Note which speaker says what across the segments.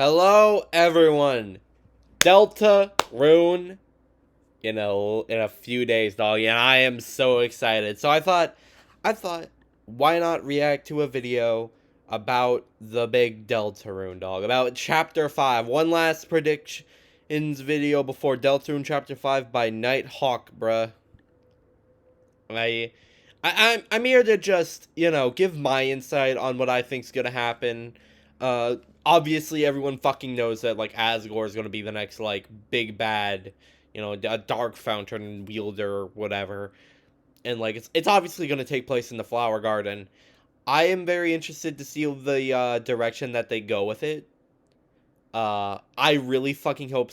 Speaker 1: Hello, everyone. Deltarune in a few days, dog, and I am so excited. So I thought, why not react to a video about the big Deltarune, dog, about Chapter 5. One last predictions video before Deltarune Chapter 5 by Nighthawk, bruh. I, I'm here to just, give my insight on what I think's gonna happen. Obviously everyone fucking knows that, like, Asgore is gonna be the next, like, big bad, a dark fountain wielder or whatever. And, like, it's obviously gonna take place in the Flower Garden. I am very interested to see the, direction that they go with it. I really fucking hope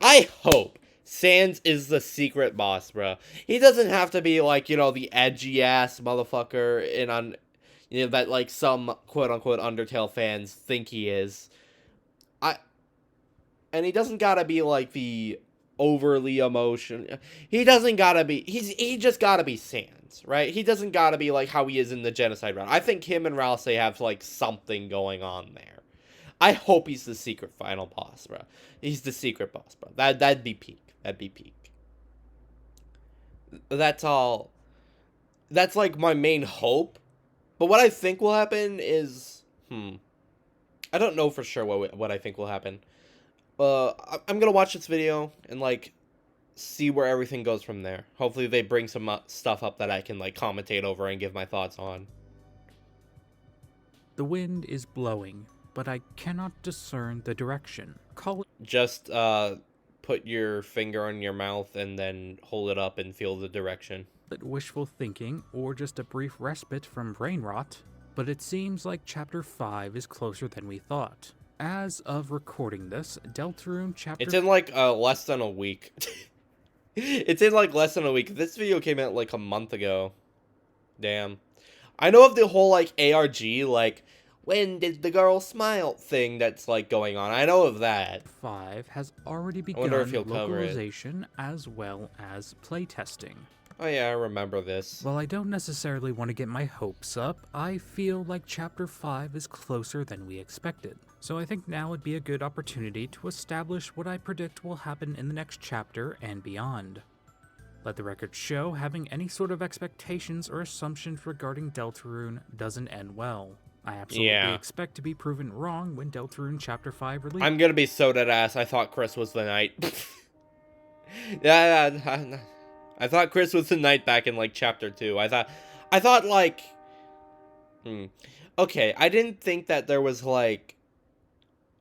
Speaker 1: I hope Sans is the secret boss, bro. He doesn't have to be like, the edgy ass motherfucker that like some quote unquote Undertale fans think he is. I and he doesn't gotta be like the overly emotion. He doesn't gotta be. He just gotta be Sans, right? He doesn't gotta be like how he is in the Genocide round. I think him and Ralsei have like something going on there. I hope he's the secret final boss, bro. He's the secret boss, bro. That'd be peak. That'd be peak. That's all. That's like my main hope. But what I think will happen is, I don't know for sure what I think will happen. I'm gonna watch this video and like see where everything goes from there. Hopefully they bring some stuff up that I can like commentate over and give my thoughts on.
Speaker 2: The wind is blowing, but I cannot discern the direction.
Speaker 1: Just put your finger on your mouth and then hold it up and feel the direction.
Speaker 2: Wishful thinking or just a brief respite from brain rot, but it seems like Chapter 5 is closer than we thought. As of recording this, Deltarune Chapter...
Speaker 1: It's in like less than a week. It's in like less than a week. This video came out like a month ago. Damn. I know of the whole like ARG, like, when did the girl smile thing that's like going on. I know of that.
Speaker 2: 5 has already begun localization as well as playtesting.
Speaker 1: Oh yeah, I remember this.
Speaker 2: While I don't necessarily want to get my hopes up, I feel like Chapter 5 is closer than we expected. So I think now would be a good opportunity to establish what I predict will happen in the next chapter and beyond. Let the record show having any sort of expectations or assumptions regarding Deltarune doesn't end well. I absolutely expect to be proven wrong when Deltarune Chapter 5 releases.
Speaker 1: I'm gonna be so dead ass. I thought Chris was the knight. Yeah, I thought Chris was the knight back in like Chapter 2. I thought like, okay, I didn't think that there was like,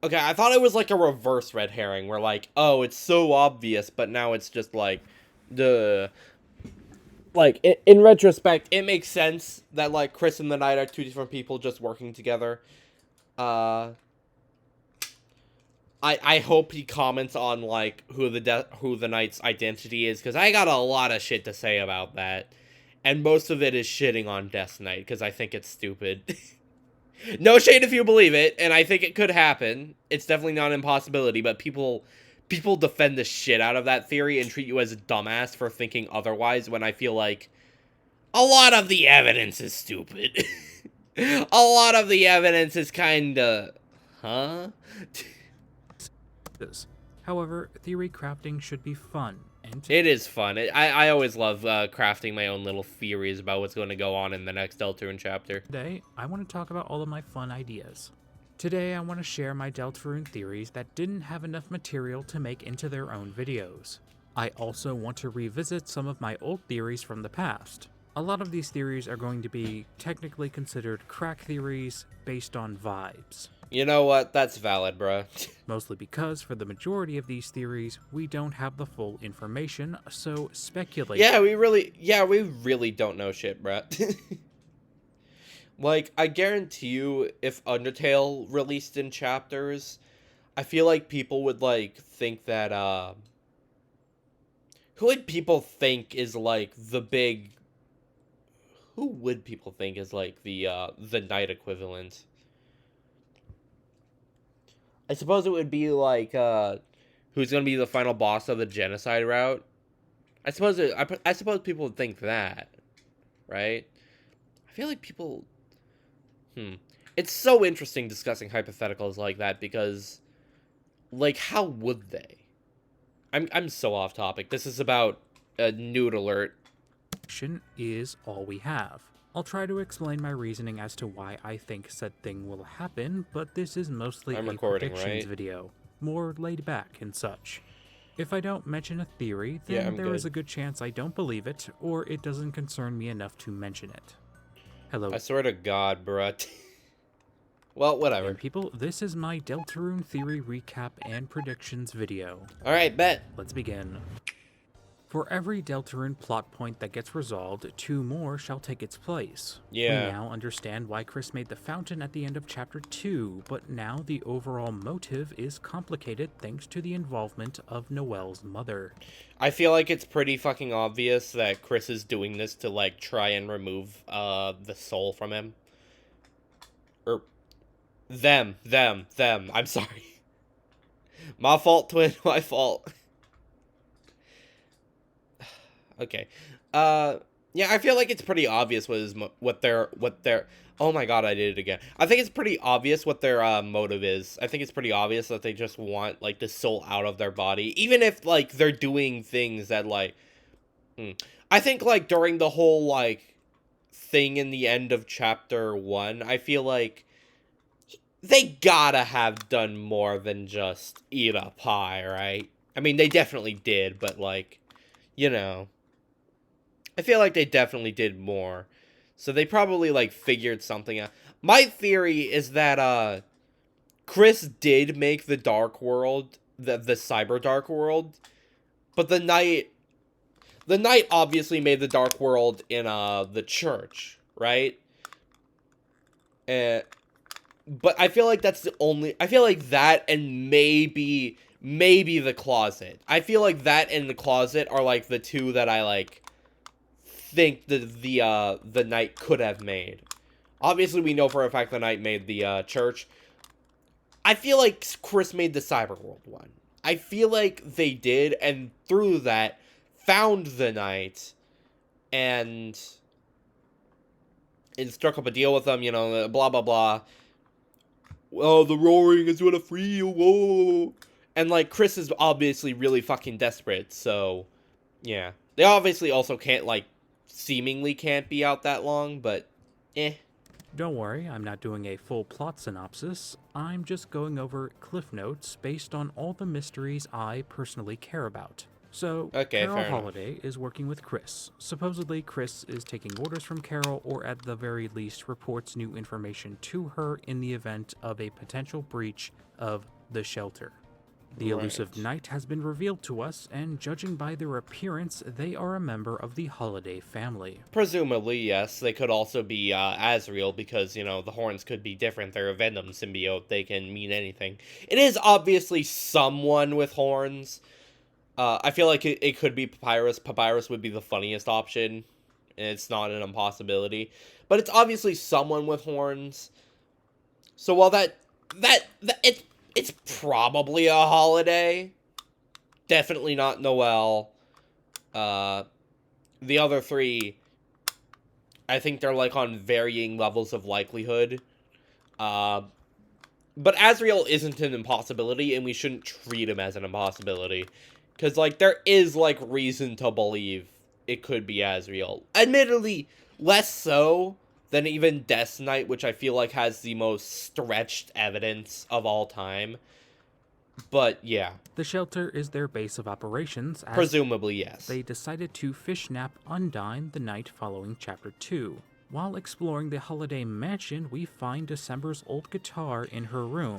Speaker 1: okay, I thought it was like a reverse red herring where like, oh, it's so obvious, but now it's just like, duh. Like, in retrospect, it makes sense that, like, Chris and the Knight are two different people just working together. I hope he comments on, like, who the Knight's identity is, because I got a lot of shit to say about that. And most of it is shitting on Death Knight, because I think it's stupid. No shade if you believe it, and I think it could happen. It's definitely not an impossibility, but people defend the shit out of that theory and treat you as a dumbass for thinking otherwise, when I feel like a lot of the evidence is stupid. A lot of the evidence is kinda... huh?
Speaker 2: However, theory crafting should be fun.
Speaker 1: It is fun. I always love crafting my own little theories about what's going to go on in the next Deltarune chapter.
Speaker 2: Today, I want to talk about all of my fun ideas. Today, I want to share my Deltarune theories that didn't have enough material to make into their own videos. I also want to revisit some of my old theories from the past. A lot of these theories are going to be technically considered crack theories based on vibes.
Speaker 1: You know what? That's valid, bruh.
Speaker 2: Mostly because for the majority of these theories, we don't have the full information, so speculate.
Speaker 1: Yeah, we really don't know shit, bruh. Like, I guarantee you, if Undertale released in chapters, I feel like people would, like, think that, who would people think is, like, the big... Who would people think is, like, the knight equivalent? I suppose it would be, like, who's gonna be the final boss of the genocide route? I suppose people would think that, right? I feel like people... It's so interesting discussing hypotheticals like that because, like, how would they? I'm so off topic. This is about a nude alert.
Speaker 2: Is all we have. I'll try to explain my reasoning as to why I think said thing will happen, but this is mostly
Speaker 1: I'm
Speaker 2: a
Speaker 1: recording,
Speaker 2: predictions
Speaker 1: right?
Speaker 2: video, more laid back and such. If I don't mention a theory, then
Speaker 1: Yeah, I'm
Speaker 2: there is
Speaker 1: good.
Speaker 2: a good chance I don't believe it, or it doesn't concern me enough to mention it. Hello
Speaker 1: I swear to God, bruh. Well, whatever.
Speaker 2: again, people, this is my Deltarune theory recap and predictions video.
Speaker 1: Alright, bet.
Speaker 2: Let's begin. For every Deltarune plot point that gets resolved, 2 more shall take its place.
Speaker 1: Yeah.
Speaker 2: We now understand why Chris made the fountain at the end of Chapter 2, but now the overall motive is complicated thanks to the involvement of Noelle's mother.
Speaker 1: I feel like it's pretty fucking obvious that Chris is doing this to, like, try and remove, the soul from him. Or, them. I'm sorry. My fault, twin, my fault. Okay. Yeah, I feel like it's pretty obvious what their oh my God, I did it again. I think it's pretty obvious what their motive is. I think it's pretty obvious that they just want like the soul out of their body, even if like they're doing things that like I think like during the whole like thing in the end of chapter 1, I feel like they gotta have done more than just eat a pie, right? I mean, they definitely did, but like, you know, I feel like they definitely did more. So they probably, like, figured something out. My theory is that, Chris did make the Dark World, the Cyber Dark World, but the Knight obviously made the Dark World in, the church, right? But I feel like that's the only, I feel like that and maybe the closet. I feel like that and the closet are, like, the two that I, like, think the Knight could have made. Obviously, we know for a fact the Knight made the church. I feel like Chris made the Cyberworld one. I feel like they did, and through that, found the Knight, and struck up a deal with them, you know, blah, blah, blah. Oh, the roaring is gonna free you, whoa. And, like, Chris is obviously really fucking desperate, so, yeah. They obviously also can't, like, seemingly can't be out that long, but eh.
Speaker 2: Don't worry, I'm not doing a full plot synopsis. I'm just going over cliff notes based on all the mysteries I personally care about. So,
Speaker 1: Okay,
Speaker 2: Carol
Speaker 1: fair enough.
Speaker 2: Holiday is working with Chris. Supposedly, Chris is taking orders from Carol, or at the very least, reports new information to her in the event of a potential breach of the shelter. The elusive
Speaker 1: Right.
Speaker 2: Knight has been revealed to us, and judging by their appearance, they are a member of the Holiday family.
Speaker 1: Presumably, yes. They could also be Azrael because, you know, the horns could be different. They're a Venom symbiote. They can mean anything. It is obviously someone with horns. I feel like it could be Papyrus. Papyrus would be the funniest option. And it's not an impossibility. But it's obviously someone with horns. So while it's probably a Holiday. Definitely not Noelle. The other three, I think they're, like, on varying levels of likelihood. But Azrael isn't an impossibility, and we shouldn't treat him as an impossibility. Because, like, there is, like, reason to believe it could be Azrael. Admittedly, less so than even Death Knight, which I feel like has the most stretched evidence of all time. But, yeah.
Speaker 2: The shelter is their base of operations, as
Speaker 1: Presumably, yes.
Speaker 2: they decided to fishnap Undyne the night following Chapter 2. While exploring the Holiday Mansion, we find December's old guitar in her room.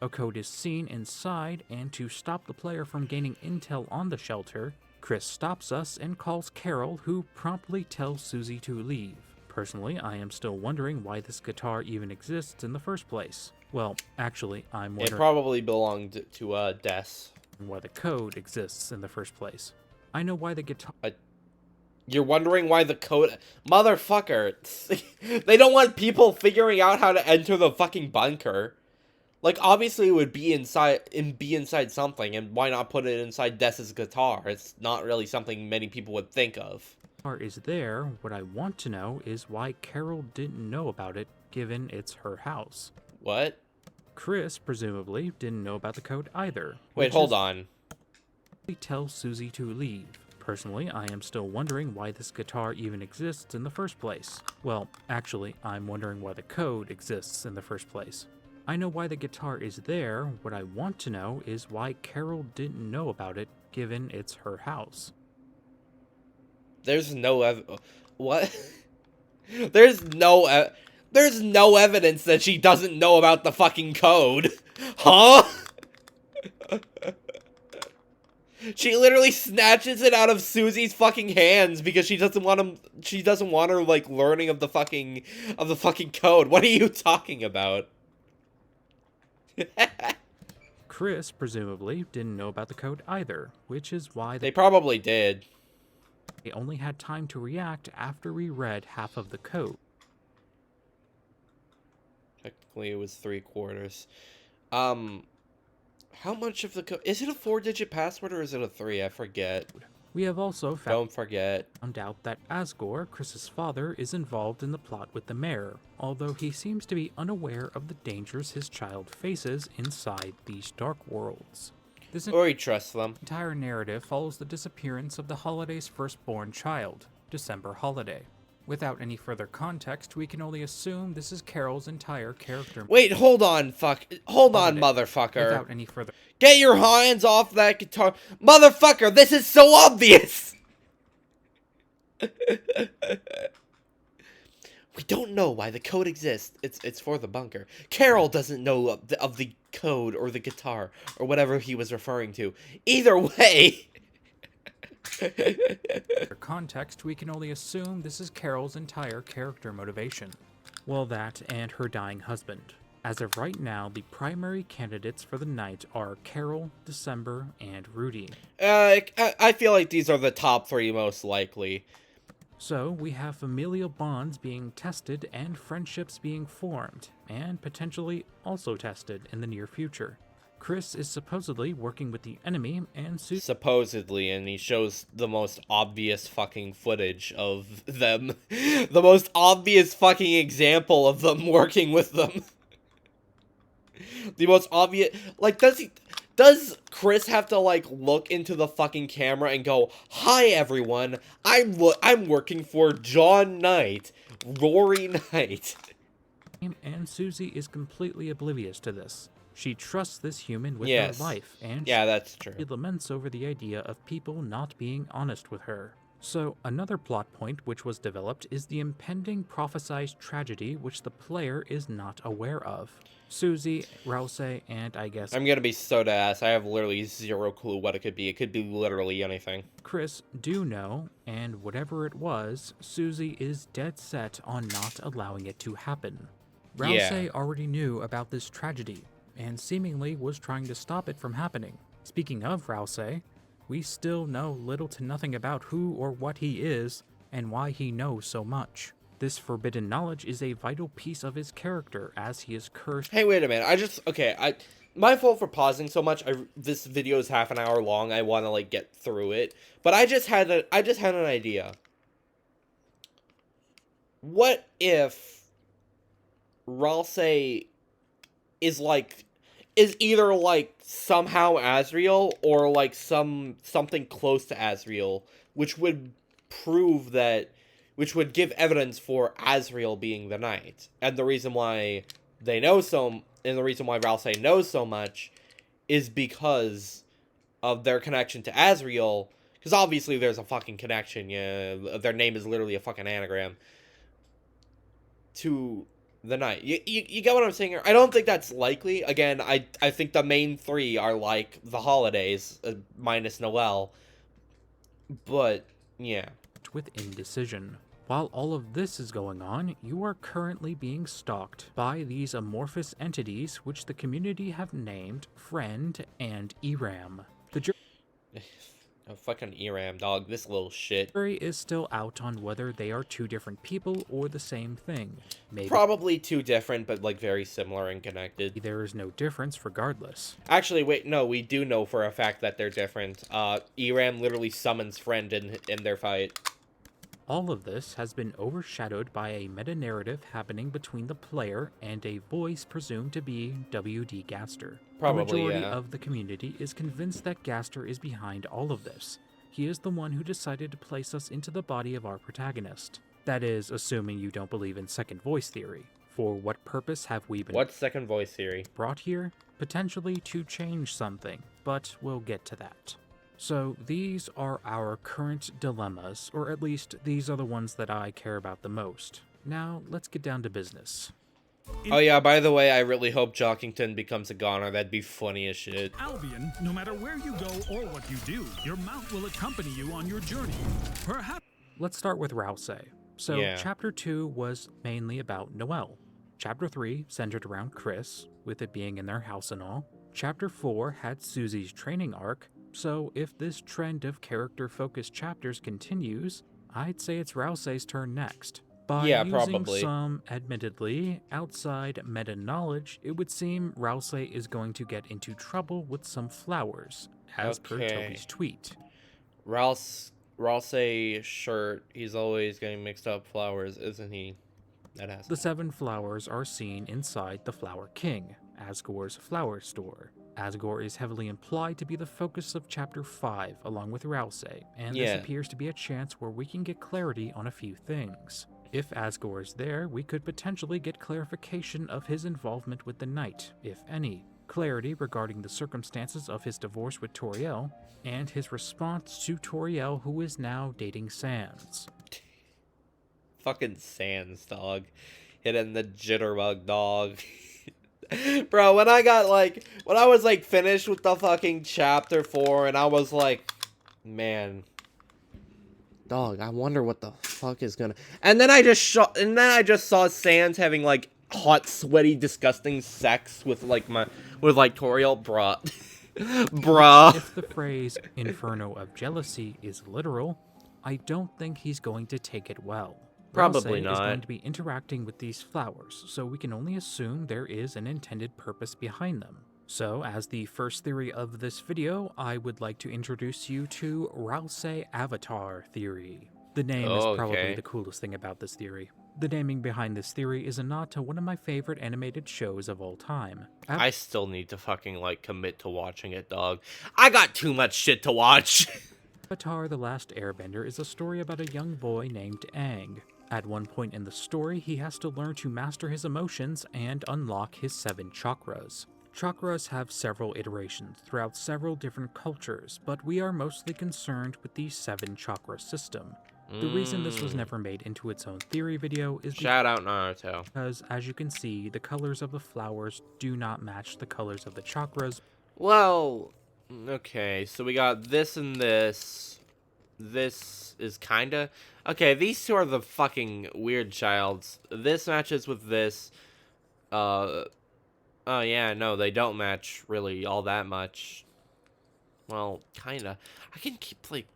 Speaker 2: A code is seen inside, and to stop the player from gaining intel on the shelter, Chris stops us and calls Carol, who promptly tells Susie to leave. Personally, I am still wondering why this guitar even exists in the first place. Well, actually, I'm
Speaker 1: It
Speaker 2: wondering
Speaker 1: probably belonged to, Des.
Speaker 2: why the code exists in the first place. I know why the guitar...
Speaker 1: You're wondering why the code... Motherfucker. They don't want people figuring out how to enter the fucking bunker. Like, obviously it would be inside something, and why not put it inside Des's guitar? It's not really something many people would think of.
Speaker 2: is there. What I want to know is why Carol didn't know about it given it's her house.
Speaker 1: What?
Speaker 2: Chris, presumably, didn't know about the code either.
Speaker 1: Wait, hold on.
Speaker 2: Tell Susie to leave. Personally, I am still wondering why this guitar even exists in the first place. Well, actually, I'm wondering why the code exists in the first place. I know why the guitar is there. What I want to know is why Carol didn't know about it, given it's her house.
Speaker 1: There's no what? There's no there's no evidence that she doesn't know about the fucking code. Huh? She literally snatches it out of Susie's fucking hands because she doesn't want her like learning of the fucking code. What are you talking about?
Speaker 2: Chris, presumably, didn't know about the code either, which is why
Speaker 1: They probably did.
Speaker 2: they only had time to react after we read half of the code.
Speaker 1: Technically, it was 3/4. How much of the code... Is it a 4-digit password or is it a 3? I forget.
Speaker 2: We have also
Speaker 1: Don't forget.
Speaker 2: found out that Asgore, Chris's father, is involved in the plot with the mayor, although he seems to be unaware of the dangers his child faces inside these dark worlds. This
Speaker 1: Or he trusts them.
Speaker 2: entire narrative follows the disappearance of the holiday's firstborn child, December Holiday. Without any further context, we can only assume this is Carol's entire character.
Speaker 1: Wait, hold on, Hold on,
Speaker 2: Holiday.
Speaker 1: motherfucker.
Speaker 2: Without any further
Speaker 1: Get your hands off that guitar. Motherfucker, this is so obvious! We don't know why the code exists. It's for the bunker. Carol doesn't know of the code or the guitar or whatever he was referring to. Either way...
Speaker 2: context, we can only assume this is Carol's entire character motivation. Well, that and her dying husband. As of right now, the primary candidates for the night are Carol, December, and Rudy.
Speaker 1: I feel like these are the top 3 most likely.
Speaker 2: So, we have familial bonds being tested and friendships being formed, and potentially also tested in the near future. Chris is supposedly working with the enemy, and
Speaker 1: Supposedly, and he shows the most obvious fucking footage of them. The most obvious fucking example of them working with them. The most obvious... Like, does Chris have to, like, look into the fucking camera and go, "Hi, everyone, I'm working for John Knight, Rory Knight."
Speaker 2: And Susie is completely oblivious to this. She trusts this human with
Speaker 1: Yes.
Speaker 2: her life, and
Speaker 1: Yeah, that's true.
Speaker 2: she laments over the idea of people not being honest with her. So, another plot point which was developed is the impending prophesized tragedy which the player is not aware of. Susie, Rouse, and I guess
Speaker 1: I'm gonna be so ass. I have literally zero clue what it could be. It could be literally anything.
Speaker 2: Chris do know, and whatever it was, Susie is dead set on not allowing it to happen. Rouse
Speaker 1: Yeah.
Speaker 2: already knew about this tragedy, and seemingly was trying to stop it from happening. Speaking of Rouse, we still know little to nothing about who or what he is, and why he knows so much. This forbidden knowledge is a vital piece of his character, as he is cursed.
Speaker 1: Hey, wait a minute. My fault for pausing so much. This video is half an hour long. I want to like get through it, but I just had an idea. What if Ralsei is either like somehow Asriel or like something close to Asriel, which would give evidence for Asriel being the knight. And the reason why Ralsei knows so much is because of their connection to Asriel. Because obviously there's a fucking connection. Yeah, their name is literally a fucking anagram to the knight. You get what I'm saying here? I don't think that's likely. Again, I think the main 3 are like the holidays, minus Noel. But yeah.
Speaker 2: With indecision. While all of this is going on, you are currently being stalked by these amorphous entities which the community have named Friend and Eram. The
Speaker 1: Oh, fucking Eram, dog. This little shit.
Speaker 2: jury is still out on whether they are 2 different people or the same thing. Maybe
Speaker 1: Probably 2 different, but like very similar and connected.
Speaker 2: there is no difference regardless.
Speaker 1: Actually, wait, no, we do know for a fact that they're different. Eram literally summons Friend in their fight.
Speaker 2: All of this has been overshadowed by a meta-narrative happening between the player and a voice presumed to be W.D. Gaster.
Speaker 1: Probably,
Speaker 2: The majority
Speaker 1: yeah.
Speaker 2: of the community is convinced that Gaster is behind all of this. He is the one who decided to place us into the body of our protagonist. That is, assuming you don't believe in second voice theory. For what purpose have we been
Speaker 1: What's second voice theory?
Speaker 2: brought here? Potentially to change something, but we'll get to that. So these are our current dilemmas, or at least these are the ones that I care about the most. Now, let's get down to business.
Speaker 1: Oh yeah, by the way, I really hope Jockington becomes a goner. That'd be funny as shit.
Speaker 3: Albion, no matter where you go or what you do, your mount will accompany you on your journey. Perhaps.
Speaker 2: Let's start with Rousey. So,
Speaker 1: Yeah.
Speaker 2: Chapter 2 was mainly about Noelle. Chapter 3 centered around Chris, with it being in their house and all. Chapter 4 had Susie's training arc, so if this trend of character-focused chapters continues, I'd say it's Rousey's turn next. By
Speaker 1: Yeah,
Speaker 2: using
Speaker 1: probably.
Speaker 2: some, admittedly, outside meta-knowledge, it would seem Rousey is going to get into trouble with some flowers, as per
Speaker 1: Okay.
Speaker 2: Toby's tweet.
Speaker 1: Rousey shirt. He's always getting mixed up flowers, isn't he? That has
Speaker 2: The 7 flowers are seen inside the Flower King, Asgore's flower store. Asgore is heavily implied to be the focus of Chapter 5, along with Rousey, and
Speaker 1: Yeah.
Speaker 2: this appears to be a chance where we can get clarity on a few things. If Asgore is there, we could potentially get clarification of his involvement with the Knight, if any, clarity regarding the circumstances of his divorce with Toriel, and his response to Toriel, who is now dating Sans.
Speaker 1: Fucking Sans, dog. Hitting the jitterbug, dog. Bro, when I was like finished with the fucking chapter 4, and I was like, man, dog, I wonder what the fuck is gonna. And then I just saw Sans having like hot, sweaty, disgusting sex with Toriel, bruh. Bruh.
Speaker 2: If the phrase Inferno of Jealousy is literal, I don't think he's going to take it well.
Speaker 1: Probably
Speaker 2: Rousey is going
Speaker 1: not.
Speaker 2: to be interacting with these flowers, so we can only assume there is an intended purpose behind them. So, as the first theory of this video, I would like to introduce you to Rousey Avatar theory. The name is probably
Speaker 1: Okay.
Speaker 2: the coolest thing about this theory. The naming behind this theory is a nod to one of my favorite animated shows of all time.
Speaker 1: I still need to fucking like commit to watching it, dog. I got too much shit to watch.
Speaker 2: Avatar: The Last Airbender is a story about a young boy named Aang. At one point in the story, he has to learn to master his emotions and unlock his 7 chakras. Chakras have several iterations throughout several different cultures, but we are mostly concerned with the 7 chakra system. The reason this was never made into its own theory video is
Speaker 1: Shout out Naruto.
Speaker 2: because, as you can see, the colors of the flowers do not match the colors of the chakras.
Speaker 1: Well, okay, so we got this and this. This is kinda... Okay, these two are the fucking weird childs. This matches with this. Oh yeah, no, they don't match really all that much. Well, kinda. I can keep, like...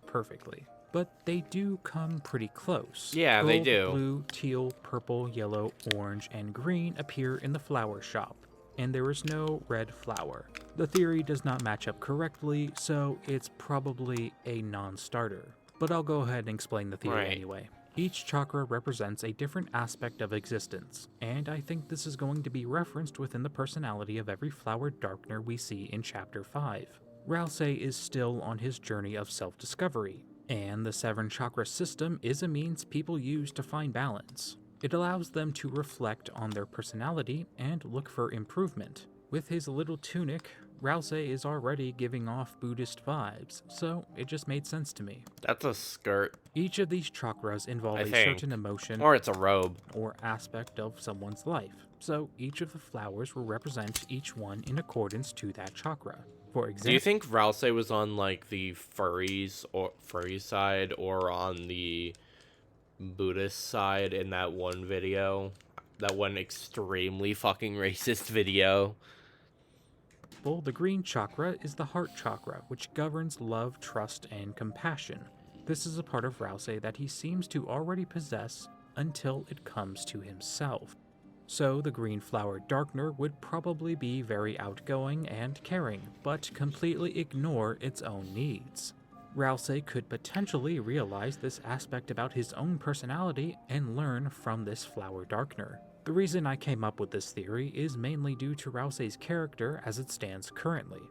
Speaker 2: Perfectly. But they do come pretty close.
Speaker 1: Yeah, they
Speaker 2: Gold,
Speaker 1: do.
Speaker 2: Blue, teal, purple, yellow, orange, and green appear in the flower shop, and there is no red flower. The theory does not match up correctly, so it's probably a non-starter. But I'll go ahead and explain the theory
Speaker 1: Right.
Speaker 2: anyway. Each chakra represents a different aspect of existence, and I think this is going to be referenced within the personality of every flower darkener we see in Chapter 5. Rousey is still on his journey of self-discovery, and the 7 chakra system is a means people use to find balance. It allows them to reflect on their personality and look for improvement. With his little tunic, Rousey is already giving off Buddhist vibes, so it just made sense to me.
Speaker 1: That's a skirt.
Speaker 2: Each of these chakras involve
Speaker 1: I
Speaker 2: a
Speaker 1: think.
Speaker 2: certain emotion
Speaker 1: Or it's a robe.
Speaker 2: or aspect of someone's life, so each of the flowers will represent each one in accordance to that chakra. For
Speaker 1: Do you
Speaker 2: example,
Speaker 1: think Rousey was on, like, the furry side or on the Buddhist side in that one video? That one extremely fucking racist video.
Speaker 2: the green chakra is the heart chakra, which governs love, trust, and compassion. This is a part of Rousey that he seems to already possess until it comes to himself. So the green flowered darkner would probably be very outgoing and caring, but completely ignore its own needs. Rousey could potentially realize this aspect about his own personality and learn from this flower darkner. The reason I came up with this theory is mainly due to Rousey's character as it stands currently.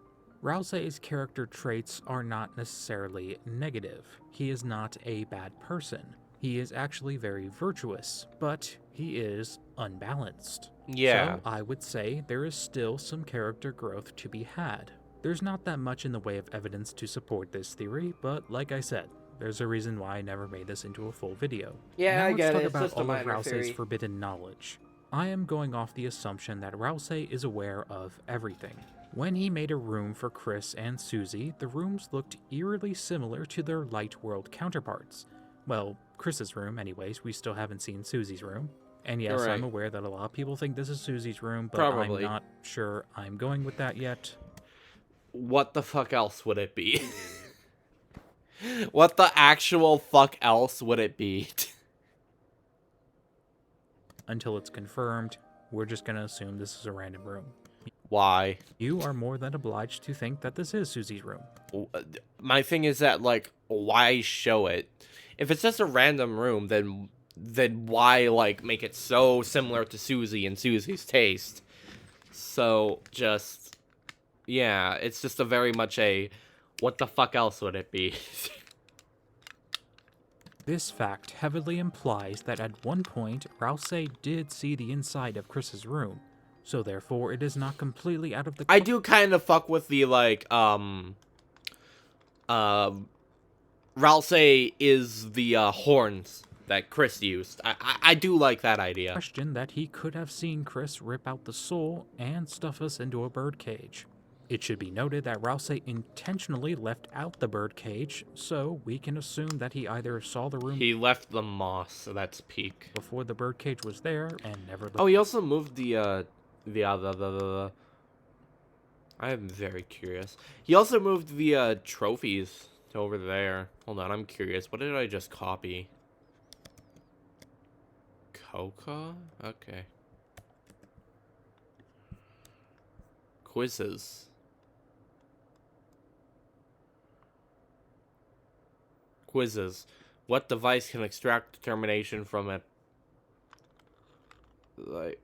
Speaker 2: Rousey's character traits are not necessarily negative. He is not a bad person. He is actually very virtuous, but he is unbalanced.
Speaker 1: Yeah.
Speaker 2: So I would say there is still some character growth to be had. There's not that much in the way of evidence to support this theory, but like I said, there's a reason why I never made this into a full video.
Speaker 1: Yeah,
Speaker 2: now
Speaker 1: I
Speaker 2: let's
Speaker 1: get
Speaker 2: talk
Speaker 1: it. It's
Speaker 2: about
Speaker 1: just a
Speaker 2: all of
Speaker 1: minor
Speaker 2: Rousey's
Speaker 1: theory.
Speaker 2: forbidden knowledge. I am going off the assumption that Rousey is aware of everything. When he made a room for Chris and Susie, the rooms looked eerily similar to their light world counterparts. Well, Chris's room anyways, we still haven't seen Susie's room. And yes,
Speaker 1: Right.
Speaker 2: I'm aware that a lot of people think this is Susie's room, but
Speaker 1: Probably.
Speaker 2: I'm not sure I'm going with that yet.
Speaker 1: What the fuck else would it be? What the actual fuck else would it be?
Speaker 2: Until it's confirmed, we're just gonna assume this is a random room.
Speaker 1: Why?
Speaker 2: You are more than obliged to think that this is Susie's room.
Speaker 1: My thing is that, like, why show it? If it's just a random room, then why, like, make it so similar to Susie and Susie's taste? So, just, yeah, it's just a very much a, what the fuck else would it be?
Speaker 2: This fact heavily implies that at one point, Rousey did see the inside of Chris's room, so therefore it is not completely out of the
Speaker 1: I do kind of fuck with the, like, Ralsei is the, horns that Chris used. I do like that idea.
Speaker 2: question that he could have seen Chris rip out the soul and stuff us into a birdcage. It should be noted that Rousey intentionally left out the birdcage, so we can assume that he either saw the room
Speaker 1: He left the moss, so that's peak.
Speaker 2: before the birdcage was there and never looked.
Speaker 1: Oh, he also moved the I'm very curious. He also moved the, trophies to over there. Hold on, I'm curious. What did I just copy? Coca? Okay. Quizzes. Quizzes. What device can extract determination from it? Like...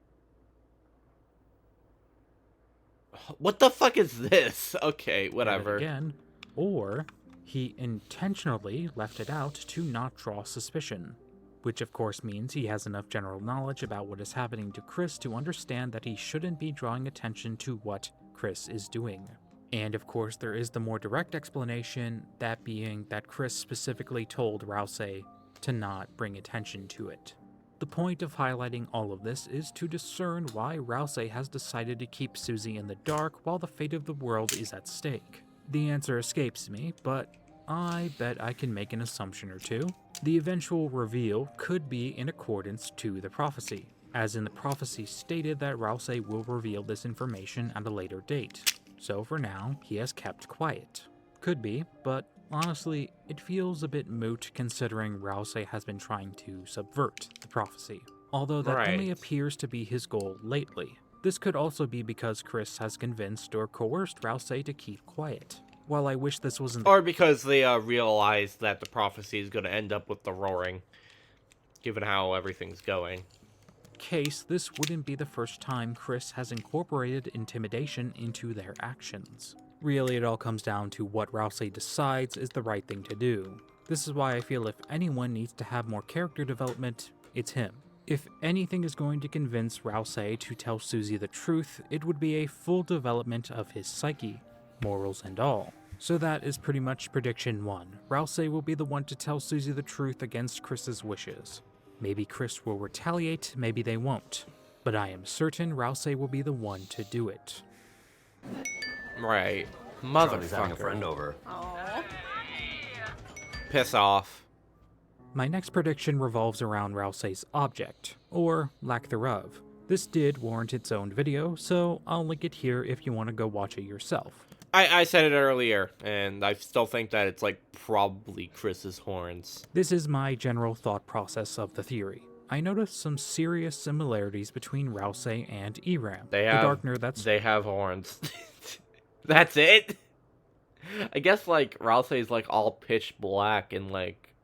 Speaker 1: What the fuck is this? Okay,
Speaker 2: at it
Speaker 1: whatever.
Speaker 2: again, or he intentionally left it out to not draw suspicion, which of course means he has enough general knowledge about what is happening to Chris to understand that he shouldn't be drawing attention to what Chris is doing. And of course there is the more direct explanation, that being that Chris specifically told Rousey to not bring attention to it. The point of highlighting all of this is to discern why Rousey has decided to keep Susie in the dark while the fate of the world is at stake. The answer escapes me, but I bet I can make an assumption or two. The eventual reveal could be in accordance to the prophecy, as in the prophecy stated that Rousey will reveal this information at a later date. So for now, he has kept quiet. Could be, but honestly, it feels a bit moot considering Rousey has been trying to subvert the prophecy, although that only
Speaker 1: Right.
Speaker 2: appears to be his goal lately. This could also be because Chris has convinced or coerced Rousey to keep quiet. While I wish this wasn't
Speaker 1: Or because they realized that the prophecy is going to end up with the roaring, given how everything's going.
Speaker 2: the case, this wouldn't be the first time Chris has incorporated intimidation into their actions. Really, it all comes down to what Rousey decides is the right thing to do. This is why I feel if anyone needs to have more character development, it's him. If anything is going to convince Rousey to tell Susie the truth, it would be a full development of his psyche, morals and all. So that is pretty much prediction 1. Rousey will be the one to tell Susie the truth against Chris's wishes. Maybe Chris will retaliate, maybe they won't. But I am certain Rousey will be the one to do it.
Speaker 1: Right.
Speaker 4: Charlie's having a
Speaker 1: Motherfucker.
Speaker 4: friend over.
Speaker 1: Piss off.
Speaker 2: My next prediction revolves around Rousey's object, or lack thereof. This did warrant its own video, so I'll link it here if you want to go watch it yourself.
Speaker 1: I said it earlier, and I still think that it's, like, probably Chris's horns.
Speaker 2: This is my general thought process of the theory. I noticed some serious similarities between Rouse and Eram.
Speaker 1: They
Speaker 2: the Darkner
Speaker 1: they have horns. That's it. I guess like Rousey's like all pitch black and like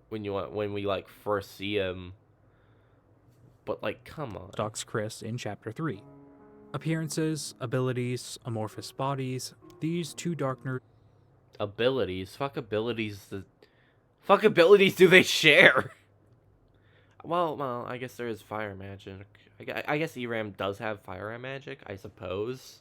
Speaker 1: when we like first see him. But like, come on.
Speaker 2: stalks Chris in Chapter 3. Appearances, abilities, amorphous bodies, these two Darkner
Speaker 1: Abilities? Fuck abilities. Fuck abilities do they share? Well, I guess there is fire magic. I guess Eram does have fire magic, I suppose.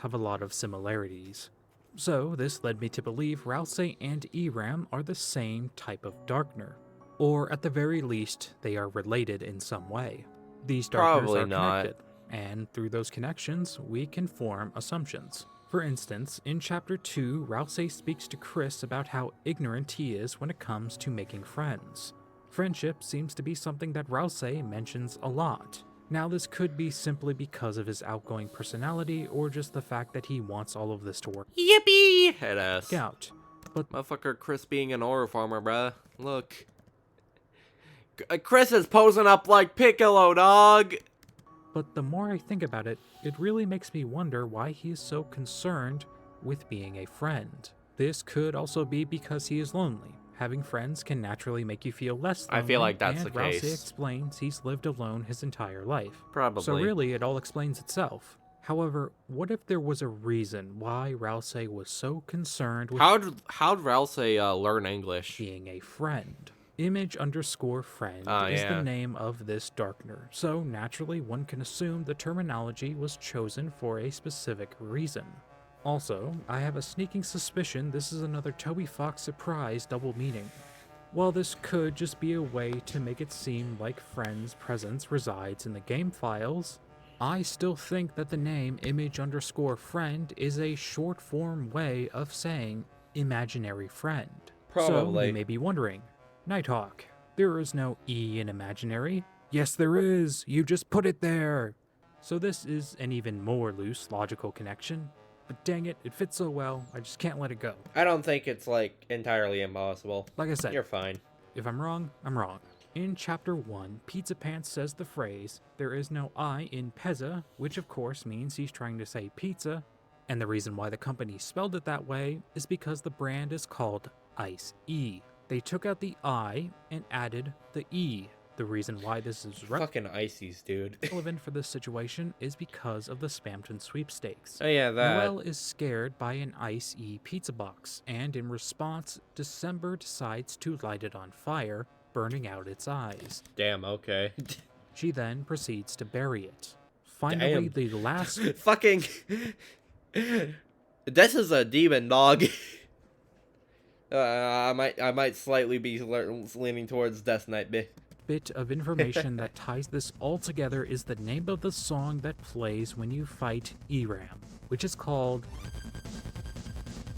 Speaker 2: have a lot of similarities. So this led me to believe Rouse and Eram are the same type of Darkner. Or at the very least, they are related in some way. These Darkners
Speaker 1: Probably
Speaker 2: are
Speaker 1: not.
Speaker 2: connected, and through those connections, we can form assumptions. For instance, in Chapter 2, Rouse speaks to Chris about how ignorant he is when it comes to making friends. Friendship seems to be something that Rouse mentions a lot. Now this could be simply because of his outgoing personality or just the fact that he wants all of this to work
Speaker 1: Yippee! Head ass.
Speaker 2: out. But
Speaker 1: Motherfucker Chris being an ore farmer, bruh. Look. Chris is posing up like Piccolo, dog!
Speaker 2: the more I think about it, it really makes me wonder why he is so concerned with being a friend. This could also be because he is lonely. Having friends can naturally make you feel less lonely.
Speaker 1: I feel like that's
Speaker 2: and
Speaker 1: the
Speaker 2: Rouse
Speaker 1: case.
Speaker 2: explains he's lived alone his entire life.
Speaker 1: Probably.
Speaker 2: So really, it all explains itself. However, what if there was a reason why Rouse was so concerned with
Speaker 1: How'd Rouse learn English?
Speaker 2: being a friend? Image_friend
Speaker 1: Oh,
Speaker 2: is
Speaker 1: yeah.
Speaker 2: the name of this Darkner, so naturally one can assume the terminology was chosen for a specific reason. Also, I have a sneaking suspicion this is another Toby Fox surprise double meaning. While this could just be a way to make it seem like Friend's presence resides in the game files, I still think that the name Image_friend is a short form way of saying imaginary friend. So
Speaker 1: Probably.
Speaker 2: you may be wondering, Nighthawk, there is no E in imaginary. Yes, there is. You just put it there. So this is an even more loose logical connection. But dang it, it fits so well, I just can't let it go.
Speaker 1: I don't think it's like entirely impossible.
Speaker 2: Like I said,
Speaker 1: You're fine.
Speaker 2: if I'm wrong, I'm wrong. In Chapter 1, Pizza Pants says the phrase, "There is no I in Pezza," which of course means he's trying to say pizza, and the reason why the company spelled it that way is because the brand is called Ice E. They took out the I and added the E. The reason why this is
Speaker 1: Fucking ices, dude.
Speaker 2: relevant for this situation is because of the Spamton sweepstakes.
Speaker 1: Oh yeah, that.
Speaker 2: Noelle is scared by an Ice E pizza box, and in response, December decides to light it on fire, burning out its eyes.
Speaker 1: Damn, okay.
Speaker 2: She then proceeds to bury it. Finally,
Speaker 1: Damn.
Speaker 2: the last
Speaker 1: Fucking. This is a demon, dog. I might slightly be leaning towards Death Knight.
Speaker 2: bit of information that ties this all together is the name of the song that plays when you fight Eram, which is called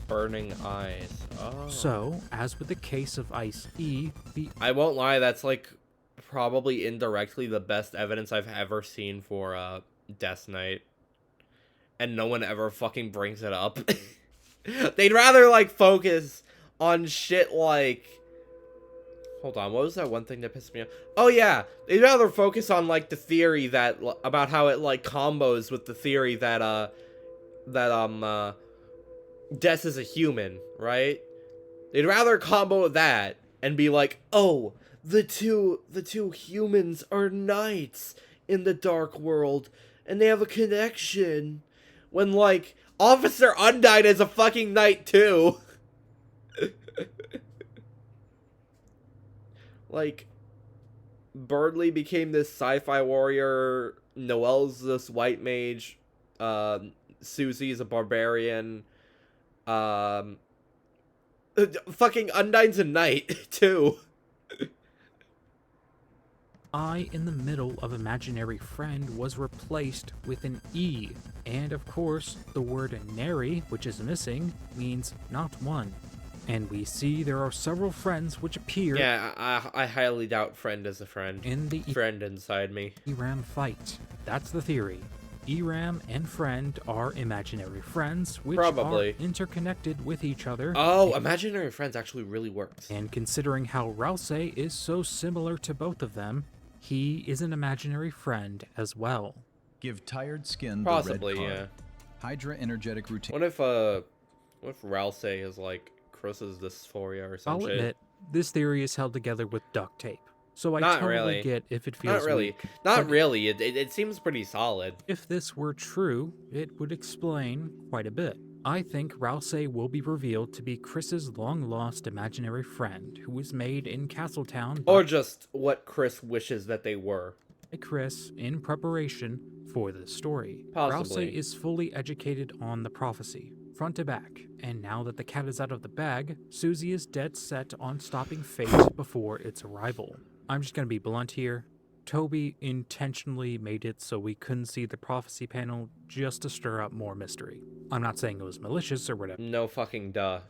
Speaker 1: Burning Eyes. Oh.
Speaker 2: So, as with the case of Ice E, the
Speaker 1: I won't lie, that's like probably indirectly the best evidence I've ever seen for Death Knight. And no one ever fucking brings it up. They'd rather like focus on shit like, hold on, what was that one thing that pissed me off? Oh yeah, they'd rather focus on like the theory that about how it like combos with the theory that Death is a human, right? They'd rather combo with that and be like, oh, the two humans are knights in the dark world and they have a connection, when like Officer Undyne is a fucking knight too. Like, Burdley became this sci-fi warrior, Noelle's this white mage, Susie's a barbarian, fucking Undyne's a knight, too.
Speaker 2: I in the middle of imaginary friend was replaced with an E, and of course, the word nary, which is missing, means not one. And we see there are several friends which appear
Speaker 1: Yeah, I highly doubt friend is a friend.
Speaker 2: in the
Speaker 1: Friend inside me.
Speaker 2: Eram fight. That's the theory. Eram and friend are imaginary friends, which
Speaker 1: Probably.
Speaker 2: are interconnected with each other.
Speaker 1: Oh, imaginary friends actually really works.
Speaker 2: And considering how Rouse is so similar to both of them, he is an imaginary friend as well.
Speaker 4: Give tired skin
Speaker 1: Possibly,
Speaker 4: the red
Speaker 1: yeah.
Speaker 4: card. Hydra energetic routine.
Speaker 1: What if Ralsei is like Chris's dysphoria or some
Speaker 2: I'll
Speaker 1: shit?
Speaker 2: admit, this theory is held together with duct tape, so I
Speaker 1: Not
Speaker 2: totally
Speaker 1: really.
Speaker 2: get if it feels
Speaker 1: Not really.
Speaker 2: weak.
Speaker 1: Not
Speaker 2: but
Speaker 1: really. It seems pretty solid.
Speaker 2: If this were true, it would explain quite a bit. I think Rousey will be revealed to be Chris's long-lost imaginary friend, who was made in Castletown
Speaker 1: Or
Speaker 2: by
Speaker 1: just what Chris wishes that they were.
Speaker 2: Chris in preparation for this story.
Speaker 1: Possibly.
Speaker 2: Rousey is fully educated on the prophecy, front to back, and now that the cat is out of the bag, Susie is dead set on stopping fate before its arrival. I'm just gonna be blunt here. Toby intentionally made it so we couldn't see the prophecy panel just to stir up more mystery. I'm not saying it was malicious or whatever.
Speaker 1: No fucking duh.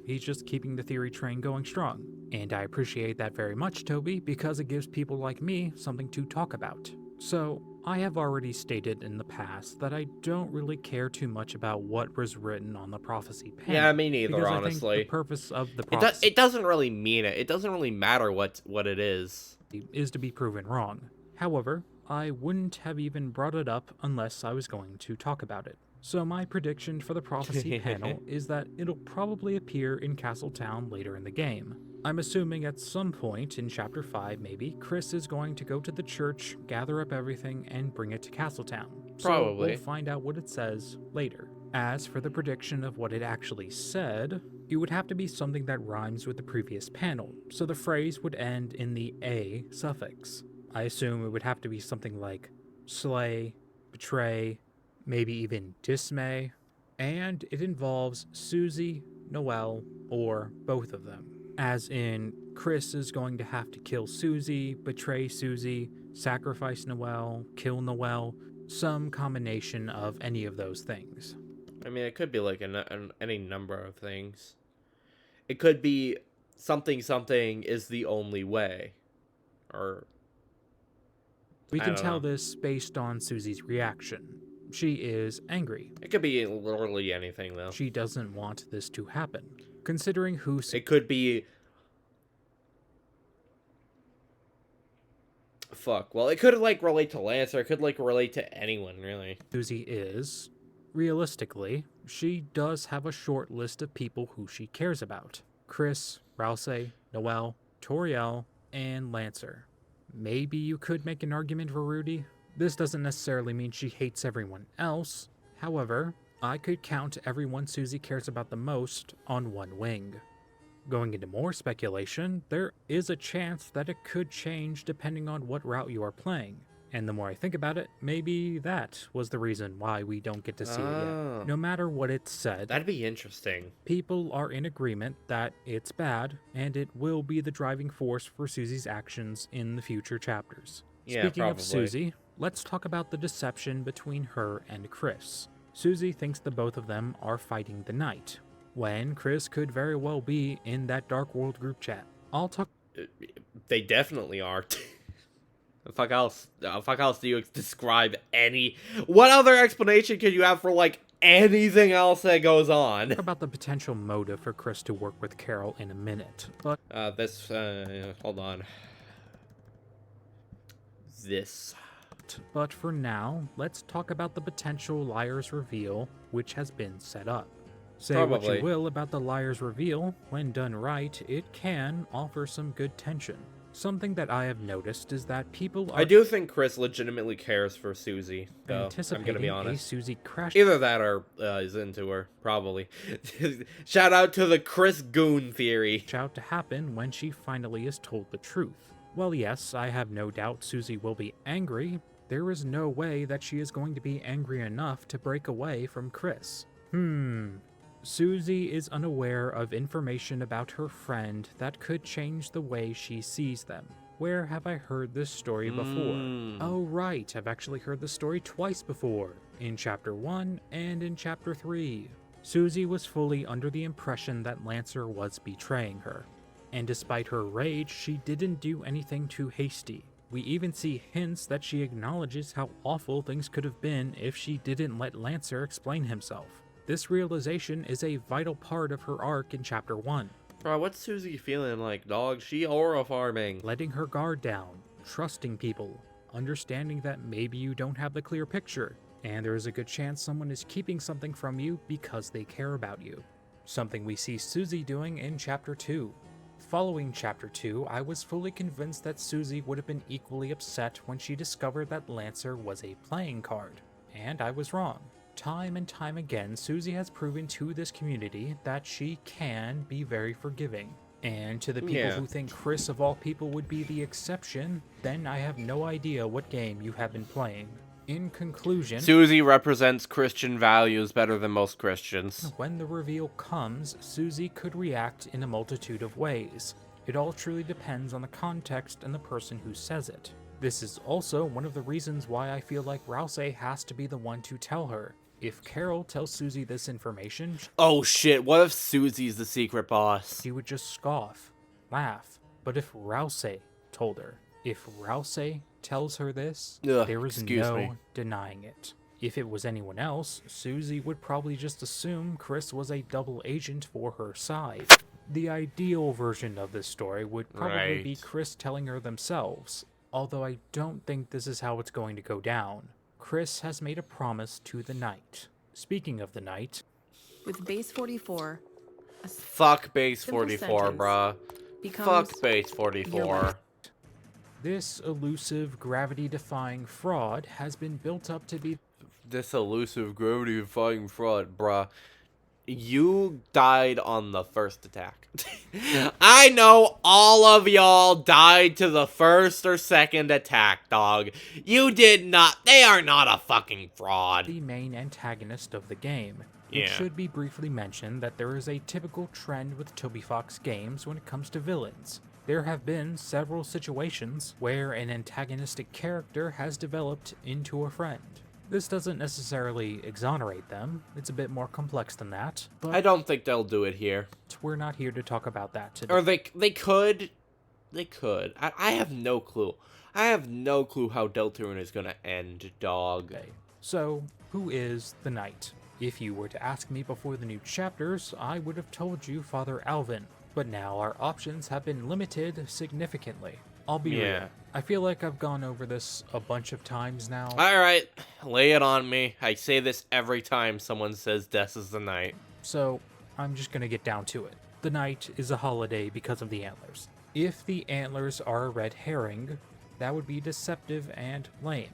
Speaker 2: He's just keeping the theory train going strong. And I appreciate that very much, Toby, because it gives people like me something to talk about. So, I have already stated in the past that I don't really care too much about what was written on the prophecy panel.
Speaker 1: Yeah, me neither,
Speaker 2: because
Speaker 1: honestly.
Speaker 2: I think the purpose of the prophecy
Speaker 1: It doesn't really mean it. It doesn't really matter what it is.
Speaker 2: is to be proven wrong. However, I wouldn't have even brought it up unless I was going to talk about it. So my prediction for the prophecy panel is that it'll probably appear in Castletown later in the game. I'm assuming at some point in Chapter 5 maybe, Chris is going to go to the church, gather up everything, and bring it to Castletown. So
Speaker 1: Probably.
Speaker 2: we'll find out what it says later. As for the prediction of what it actually said, it would have to be something that rhymes with the previous panel, so the phrase would end in the A suffix. I assume it would have to be something like slay, betray, maybe even dismay, and it involves Susie, Noelle, or both of them. As in, Chris is going to have to kill Susie, betray Susie, sacrifice Noelle, kill Noelle, some combination of any of those things.
Speaker 1: I mean, it could be like any number of things. It could be something is the only way. Or
Speaker 2: We
Speaker 1: I
Speaker 2: can
Speaker 1: don't
Speaker 2: tell
Speaker 1: know.
Speaker 2: this based on Susie's reaction. She is angry.
Speaker 1: It could be literally anything, though.
Speaker 2: She doesn't want this to happen. Considering who
Speaker 1: It could be... Fuck. Well, it could, like, relate to Lancer. It could, like, relate to anyone, really.
Speaker 2: Susie is, realistically, she does have a short list of people who she cares about. Chris, Rousey, Noelle, Toriel, and Lancer. Maybe you could make an argument for Rudy. This doesn't necessarily mean she hates everyone else. However, I could count everyone Susie cares about the most on one wing. Going into more speculation, there is a chance that it could change depending on what route you are playing. And the more I think about it, maybe that was the reason why we don't get to see it
Speaker 1: Oh.
Speaker 2: yet. No matter what it said,
Speaker 1: That'd be interesting.
Speaker 2: people are in agreement that it's bad, and it will be the driving force for Susie's actions in the future chapters.
Speaker 1: Yeah,
Speaker 2: Speaking
Speaker 1: probably.
Speaker 2: of Susie, let's talk about the deception between her and Chris. Susie thinks the both of them are fighting the night, when Chris could very well be in that Dark World group chat. I'll talk
Speaker 1: They definitely are. The fuck else? The fuck else do you describe any... What other explanation could you have for, like, anything else that goes on?
Speaker 2: about the potential motive for Chris to work with Carol in a minute, but
Speaker 1: Hold on.
Speaker 2: But for now, let's talk about the potential liar's reveal, which has been set up. Say what
Speaker 1: Probably.
Speaker 2: you will about the liar's reveal, when done right, it can offer some good tension. Something that I have noticed is that people are
Speaker 1: I do think Chris legitimately cares for Susie, though. I'm
Speaker 2: anticipating
Speaker 1: gonna be
Speaker 2: a
Speaker 1: honest.
Speaker 2: Susie crash.
Speaker 1: Either that or is into her, probably. Shout out to the Chris Goon theory.
Speaker 2: Out to happen when she finally is told the truth. Well, yes, I have no doubt Susie will be angry. There is no way that she is going to be angry enough to break away from Chris. Susie is unaware of information about her friend that could change the way she sees them. Where have I heard this story before? Oh right, I've actually heard the story twice before, in Chapter 1 and in Chapter 3. Susie was fully under the impression that Lancer was betraying her, and despite her rage, she didn't do anything too hasty. We even see hints that she acknowledges how awful things could have been if she didn't let Lancer explain himself. This realization is a vital part of her arc in Chapter 1.
Speaker 1: Bro, what's Susie feeling like, dog? She aura farming.
Speaker 2: Letting her guard down, trusting people, understanding that maybe you don't have the clear picture, and there is a good chance someone is keeping something from you because they care about you. Something we see Susie doing in Chapter 2. Following Chapter 2, I was fully convinced that Susie would have been equally upset when she discovered that Lancer was a playing card. And I was wrong. Time and time again, Susie has proven to this community that she can be very forgiving. And to the people who think Chris of all people would be the exception, then I have no idea what game you have been playing. In conclusion,
Speaker 1: Susie represents Christian values better than most Christians.
Speaker 2: when the reveal comes, Susie could react in a multitude of ways. It all truly depends on the context and the person who says it. This is also one of the reasons why I feel like Rouse has to be the one to tell her. If Carol tells Susie this information,
Speaker 1: Oh shit, what if Susie's the secret boss?
Speaker 2: she would just scoff, laugh. But if Rouse told her, if Rouse tells her this,
Speaker 1: Ugh,
Speaker 2: there is
Speaker 1: excuse
Speaker 2: no
Speaker 1: me.
Speaker 2: denying it. If it was anyone else, Susie would probably just assume Chris was a double agent for her side. The ideal version of this story would probably be
Speaker 1: Right.
Speaker 2: Chris telling her themselves, although I don't think this is how it's going to go down. Chris has made a promise to the Knight. Speaking of the Knight,
Speaker 5: With base 44,
Speaker 1: Fuck base
Speaker 5: Simple
Speaker 1: 44,
Speaker 5: sentence
Speaker 1: bruh.
Speaker 5: becomes
Speaker 1: Fuck base
Speaker 5: your
Speaker 1: 44.
Speaker 5: life.
Speaker 2: this elusive, gravity-defying fraud has been built up to be
Speaker 1: This elusive gravity-defying fraud, bruh. You died on the first attack. I know all of y'all died to the first or second attack, dog. You did not. They are not a fucking fraud.
Speaker 2: the main antagonist of the game.
Speaker 1: Yeah.
Speaker 2: It should be briefly mentioned that there is a typical trend with Toby Fox games when it comes to villains. There have been several situations where an antagonistic character has developed into a friend. This doesn't necessarily exonerate them, it's a bit more complex than that, but
Speaker 1: I don't think they'll do it here.
Speaker 2: we're not here to talk about that today.
Speaker 1: Or they could. They could. I have no clue. I have no clue how Deltarune is gonna end, dog.
Speaker 2: Okay, so who is the Knight? If you were to ask me before the new chapters, I would have told you Father Alvin, but now our options have been limited significantly. I'll be
Speaker 1: Yeah.
Speaker 2: real. I feel like I've gone over this a bunch of times now.
Speaker 1: Alright, lay it on me. I say this every time someone says Death is the Night.
Speaker 2: So, I'm just gonna get down to it. The Knight is a holiday because of the antlers. If the antlers are a red herring, that would be deceptive and lame.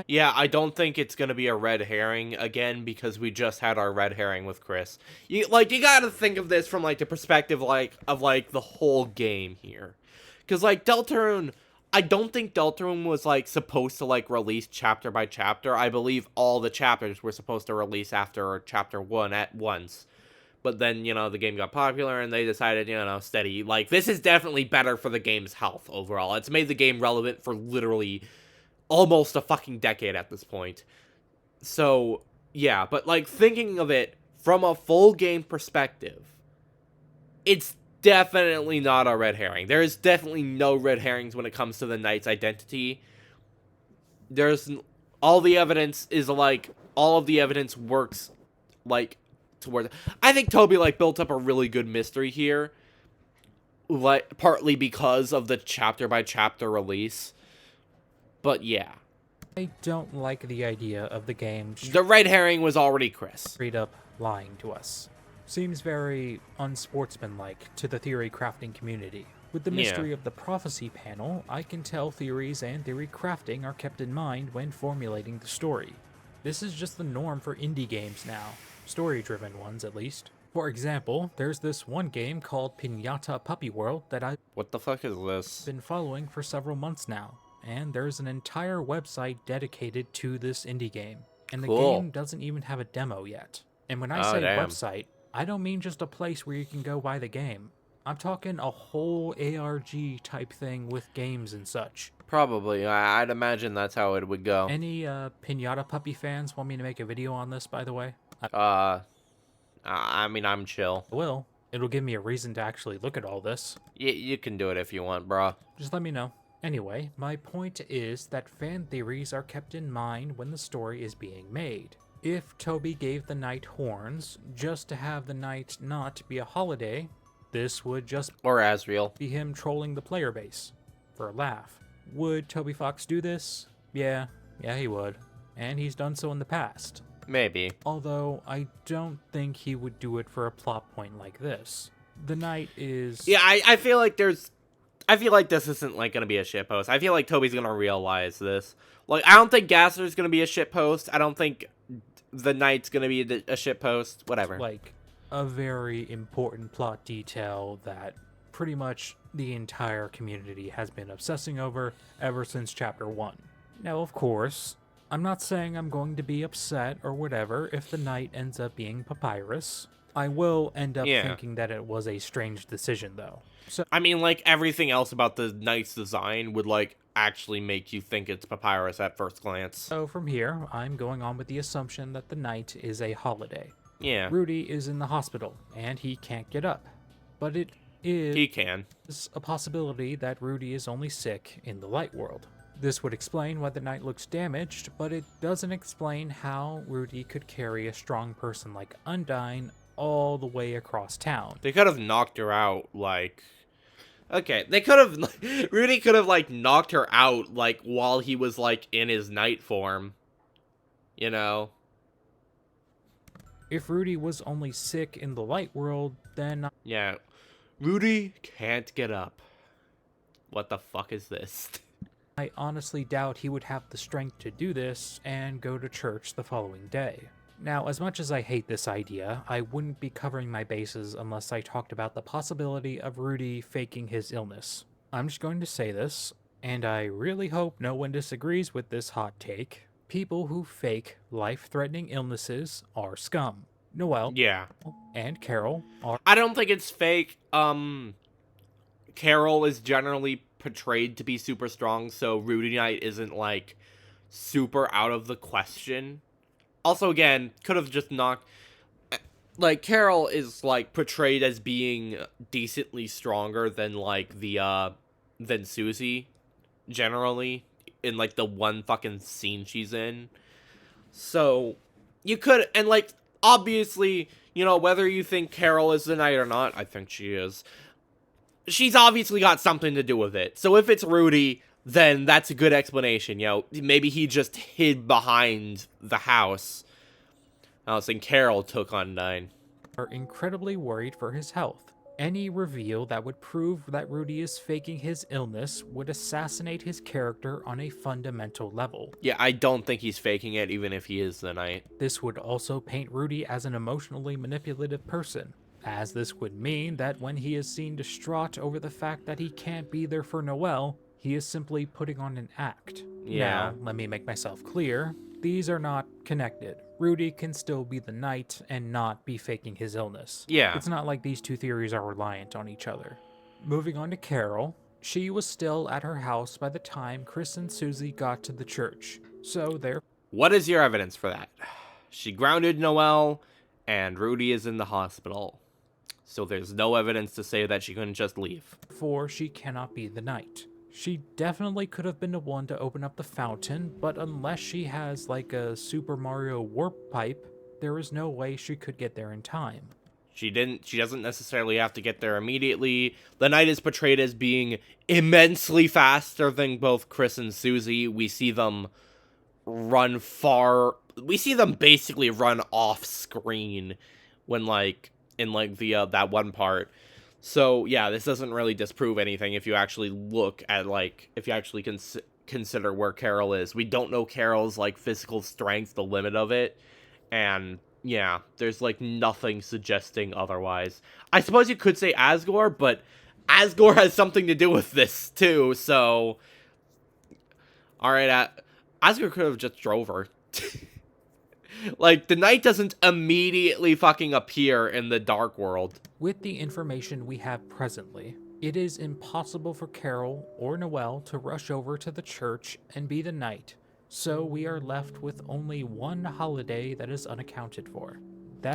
Speaker 1: Yeah, I don't think it's gonna be a red herring again because we just had our red herring with Chris. You gotta think of this from the perspective of the whole game here. Cause Deltarune, I don't think Deltarune was supposed to release chapter by chapter. I believe all the chapters were supposed to release after chapter 1 at once. But then, the game got popular and they decided, steady. This is definitely better for the game's health overall. It's made the game relevant for literally almost a fucking decade at this point. So, yeah, but thinking of it from a full game perspective, it's definitely not a red herring. There is definitely no red herrings when it comes to the Knight's identity. All the evidence works towards. I think Toby built up a really good mystery here, partly because of the chapter by chapter release. But yeah,
Speaker 2: I don't like the idea of the game
Speaker 1: the red herring was already Chris.
Speaker 2: straight up lying to us. Seems very unsportsmanlike to the theory crafting community. With the mystery of the prophecy panel, I can tell theories and theory crafting are kept in mind when formulating the story. This is just the norm for indie games now, story-driven ones at least. For example, there's this one game called Pinata Puppy World that I've
Speaker 1: What the fuck is this?
Speaker 2: been following for several months now, and there's an entire website dedicated to this indie game. And the
Speaker 1: Cool.
Speaker 2: game doesn't even have a demo yet. And when I
Speaker 1: Oh,
Speaker 2: say
Speaker 1: damn.
Speaker 2: website, I don't mean just a place where you can go buy the game. I'm talking a whole ARG type thing with games and such.
Speaker 1: Probably. I'd imagine that's how it would go.
Speaker 2: Any Pinata Puppy fans want me to make a video on this, by the way?
Speaker 1: I mean, I'm chill.
Speaker 2: I will. It'll give me a reason to actually look at all this.
Speaker 1: You can do it if you want, bro.
Speaker 2: Just let me know. Anyway, my point is that fan theories are kept in mind when the story is being made. If Toby gave the night horns just to have the night not be a holiday, this would just
Speaker 1: Or Asriel.
Speaker 2: be him trolling the player base for a laugh. Would Toby Fox do this? Yeah, he would. And he's done so in the past.
Speaker 1: Maybe.
Speaker 2: Although I don't think he would do it for a plot point like this. The night is...
Speaker 1: Yeah, I feel like this isn't, like, gonna be a shitpost. I feel like Toby's gonna realize this. Like, I don't think Gassler's gonna be a shitpost. I don't think the night's gonna be a shitpost. Whatever.
Speaker 2: like a very important plot detail that pretty much the entire community has been obsessing over ever since chapter 1. Now, of course, I'm not saying I'm going to be upset or whatever if the knight ends up being Papyrus. I will end up thinking that it was a strange decision, though. So,
Speaker 1: I mean, like, everything else about the knight's design would, like, actually make you think it's Papyrus at first glance.
Speaker 2: so from here, I'm going on with the assumption that the night is a holiday.
Speaker 1: Yeah.
Speaker 2: Rudy is in the hospital, and he can't get up. But it is...
Speaker 1: He can.
Speaker 2: a possibility that Rudy is only sick in the light world. This would explain why the knight looks damaged, but it doesn't explain how Rudy could carry a strong person like Undyne all the way across town.
Speaker 1: They could have knocked her out, like... Okay, they could have... Rudy could have, like, knocked her out, like, while he was, like, in his knight form. You know?
Speaker 2: If Rudy was only sick in the light world, then
Speaker 1: Yeah. Rudy can't get up. What the fuck is this?
Speaker 2: I honestly doubt he would have the strength to do this and go to church the following day. Now, as much as I hate this idea, I wouldn't be covering my bases unless I talked about the possibility of Rudy faking his illness. I'm just going to say this, and I really hope no one disagrees with this hot take. People who fake life-threatening illnesses are scum. Noelle
Speaker 1: Yeah.
Speaker 2: and Carol are...
Speaker 1: I don't think it's fake. Carol is generally portrayed to be super strong, so Rudy Knight isn't, like, super out of the question. Also, again, could have just knocked... Like, Carol is, like, portrayed as being decently stronger than, like, than Susie, generally, in, like, the one fucking scene she's in. So, you could... And, like, obviously, you know, whether you think Carol is the knight or not, I think she is. She's obviously got something to do with it. So if it's Rudy, then that's a good explanation, you know. Maybe he just hid behind the house. I was saying Carol took Undyne.
Speaker 2: are incredibly worried for his health. Any reveal that would prove that Rudy is faking his illness would assassinate his character on a fundamental level.
Speaker 1: Yeah, I don't think he's faking it, even if he is the knight.
Speaker 2: This would also paint Rudy as an emotionally manipulative person, as this would mean that when he is seen distraught over the fact that he can't be there for Noelle, he is simply putting on an act.
Speaker 1: Yeah.
Speaker 2: Now, let me make myself clear. These are not connected. Rudy can still be the knight and not be faking his illness.
Speaker 1: Yeah.
Speaker 2: It's not like these two theories are reliant on each other. Moving on to Carol, she was still at her house by the time Chris and Susie got to the church. So
Speaker 1: What is your evidence for that? She grounded Noelle, and Rudy is in the hospital. So there's no evidence to say that she couldn't just leave.
Speaker 2: therefore she cannot be the knight. She definitely could have been the one to open up the fountain, but unless she has like a Super Mario warp pipe, there is no way she could get there in time.
Speaker 1: She doesn't necessarily have to get there immediately. The knight is portrayed as being immensely faster than both Chris and Susie. We see them basically run off screen when, like, in, like, that one part. So, yeah, this doesn't really disprove anything if you actually look at, like, if you actually consider where Carol is. We don't know Carol's, like, physical strength, the limit of it, and, yeah, there's, like, nothing suggesting otherwise. I suppose you could say Asgore, but Asgore has something to do with this, too, so... Alright, Asgore could have just drove her. Like, the knight doesn't immediately fucking appear in the Dark World.
Speaker 2: With the information we have presently, it is impossible for Carol or Noelle to rush over to the church and be the knight, so we are left with only one holiday that is unaccounted for.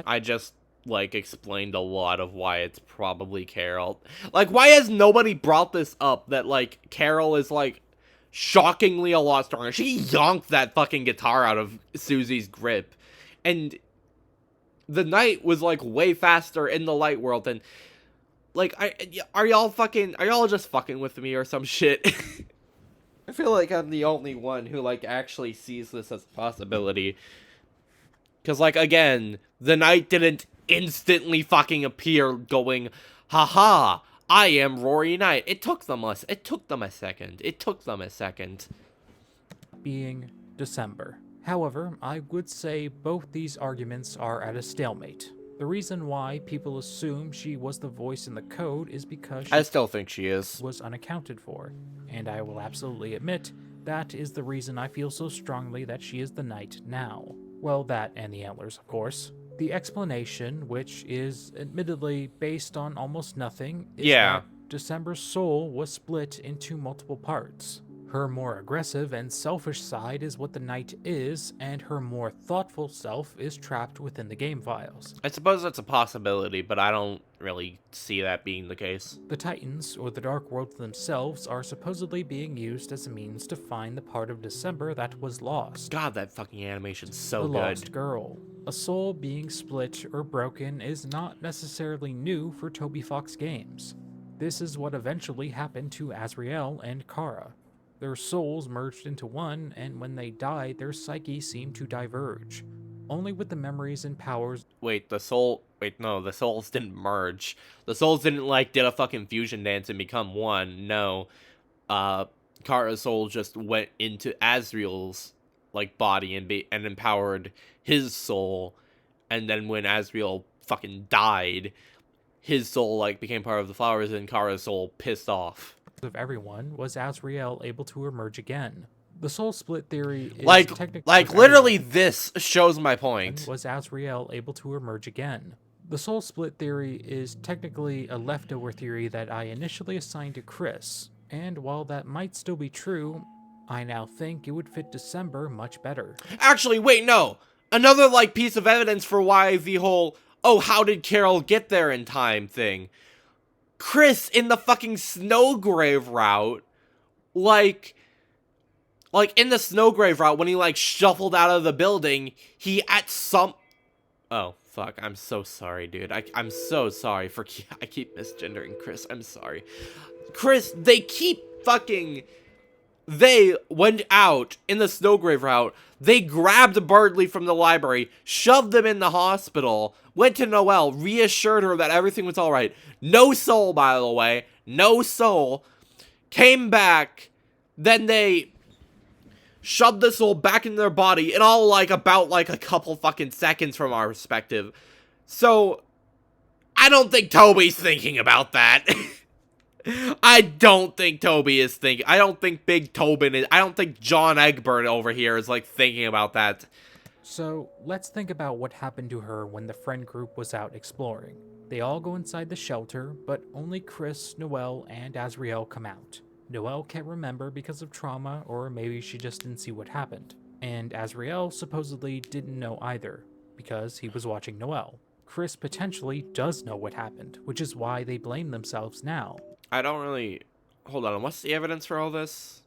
Speaker 1: I just like, explained a lot of why it's probably Carol. Like, why has nobody brought this up, that, like, Carol is, like, shockingly a lot stronger? She yonked that fucking guitar out of Susie's grip. And the knight was, like, way faster in the light world than... Like, are y'all just fucking with me or some shit? I feel like I'm the only one who, like, actually sees this as a possibility. Because, like, again, the knight didn't instantly fucking appear going, haha, I am Rory Knight. It took them a second.
Speaker 2: Being December. However, I would say both these arguments are at a stalemate. The reason why people assume she was the voice in the code is because
Speaker 1: I still think she is.
Speaker 2: was unaccounted for, and I will absolutely admit that is the reason I feel so strongly that she is the knight now. Well, that and the antlers, of course. The explanation, which is admittedly based on almost nothing, is that December's soul was split into multiple parts. Her more aggressive and selfish side is what the knight is, and her more thoughtful self is trapped within the game files.
Speaker 1: I suppose that's a possibility, but I don't really see that being the case.
Speaker 2: The Titans, or the Dark Worlds themselves, are supposedly being used as a means to find the part of December that was lost.
Speaker 1: God, that fucking animation's so
Speaker 2: The
Speaker 1: good.
Speaker 2: Lost Girl. A soul being split or broken is not necessarily new for Toby Fox games. This is what eventually happened to Azrael and Kara. Their souls merged into one, and when they died, their psyche seemed to diverge. Only with the memories and powers...
Speaker 1: the souls didn't merge. The souls didn't, like, did a fucking fusion dance and become one. No. Kara's soul just went into Azrael's, like, body and empowered his soul. And then when Azrael fucking died, his soul, like, became part of the flowers, and Kara's soul pissed off.
Speaker 2: Of everyone, was Azrael able to emerge again. The soul split theory is
Speaker 1: literally this shows my point.
Speaker 2: Was Azrael able to emerge again? The soul split theory is technically a leftover theory that I initially assigned to Chris, and while that might still be true, I now think it would fit December much better.
Speaker 1: Actually, wait, no. Another, like, piece of evidence for why the whole, oh, how did Carol get there in time thing. Chris, in the fucking Snowgrave route, like in the Snowgrave route, when he, like, shuffled out of the building, he oh, fuck, I'm so sorry, dude. I'm so sorry I keep misgendering Chris, I'm sorry. Chris, they went out in the Snowgrave route, they grabbed Bardley from the library, shoved him in the hospital, went to Noelle, reassured her that everything was alright. No soul, by the way. No soul. Came back. Then they shoved the soul back in their body in all, like, about, like, a couple fucking seconds from our perspective. So, I don't think Toby's thinking about that. I don't think Toby is thinking. I don't think Big Tobin is. I don't think John Egbert over here is, like, thinking about that.
Speaker 2: So, let's think about what happened to her when the friend group was out exploring. They all go inside the shelter, but only Chris, Noelle, and Azrael come out. Noelle can't remember because of trauma, or maybe she just didn't see what happened. And Azrael supposedly didn't know either, because he was watching Noelle. Chris potentially does know what happened, which is why they blame themselves now.
Speaker 1: I don't really... Hold on, what's the evidence for all this?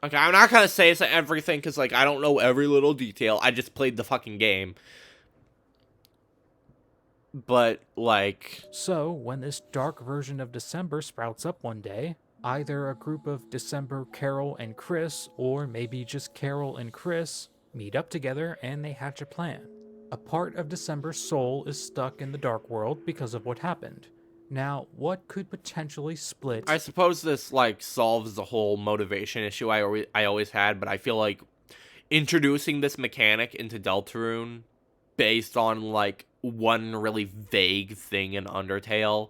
Speaker 1: Okay, I'm not gonna say it's everything, because, like, I don't know every little detail. I just played the fucking game. But, like...
Speaker 2: So, when this dark version of December sprouts up one day, either a group of December, Carol, and Chris, or maybe just Carol and Chris, meet up together and they hatch a plan. A part of December's soul is stuck in the Dark World because of what happened. Now, what could potentially split...
Speaker 1: I suppose this, like, solves the whole motivation issue I always had, but I feel like introducing this mechanic into Deltarune based on, like, one really vague thing in Undertale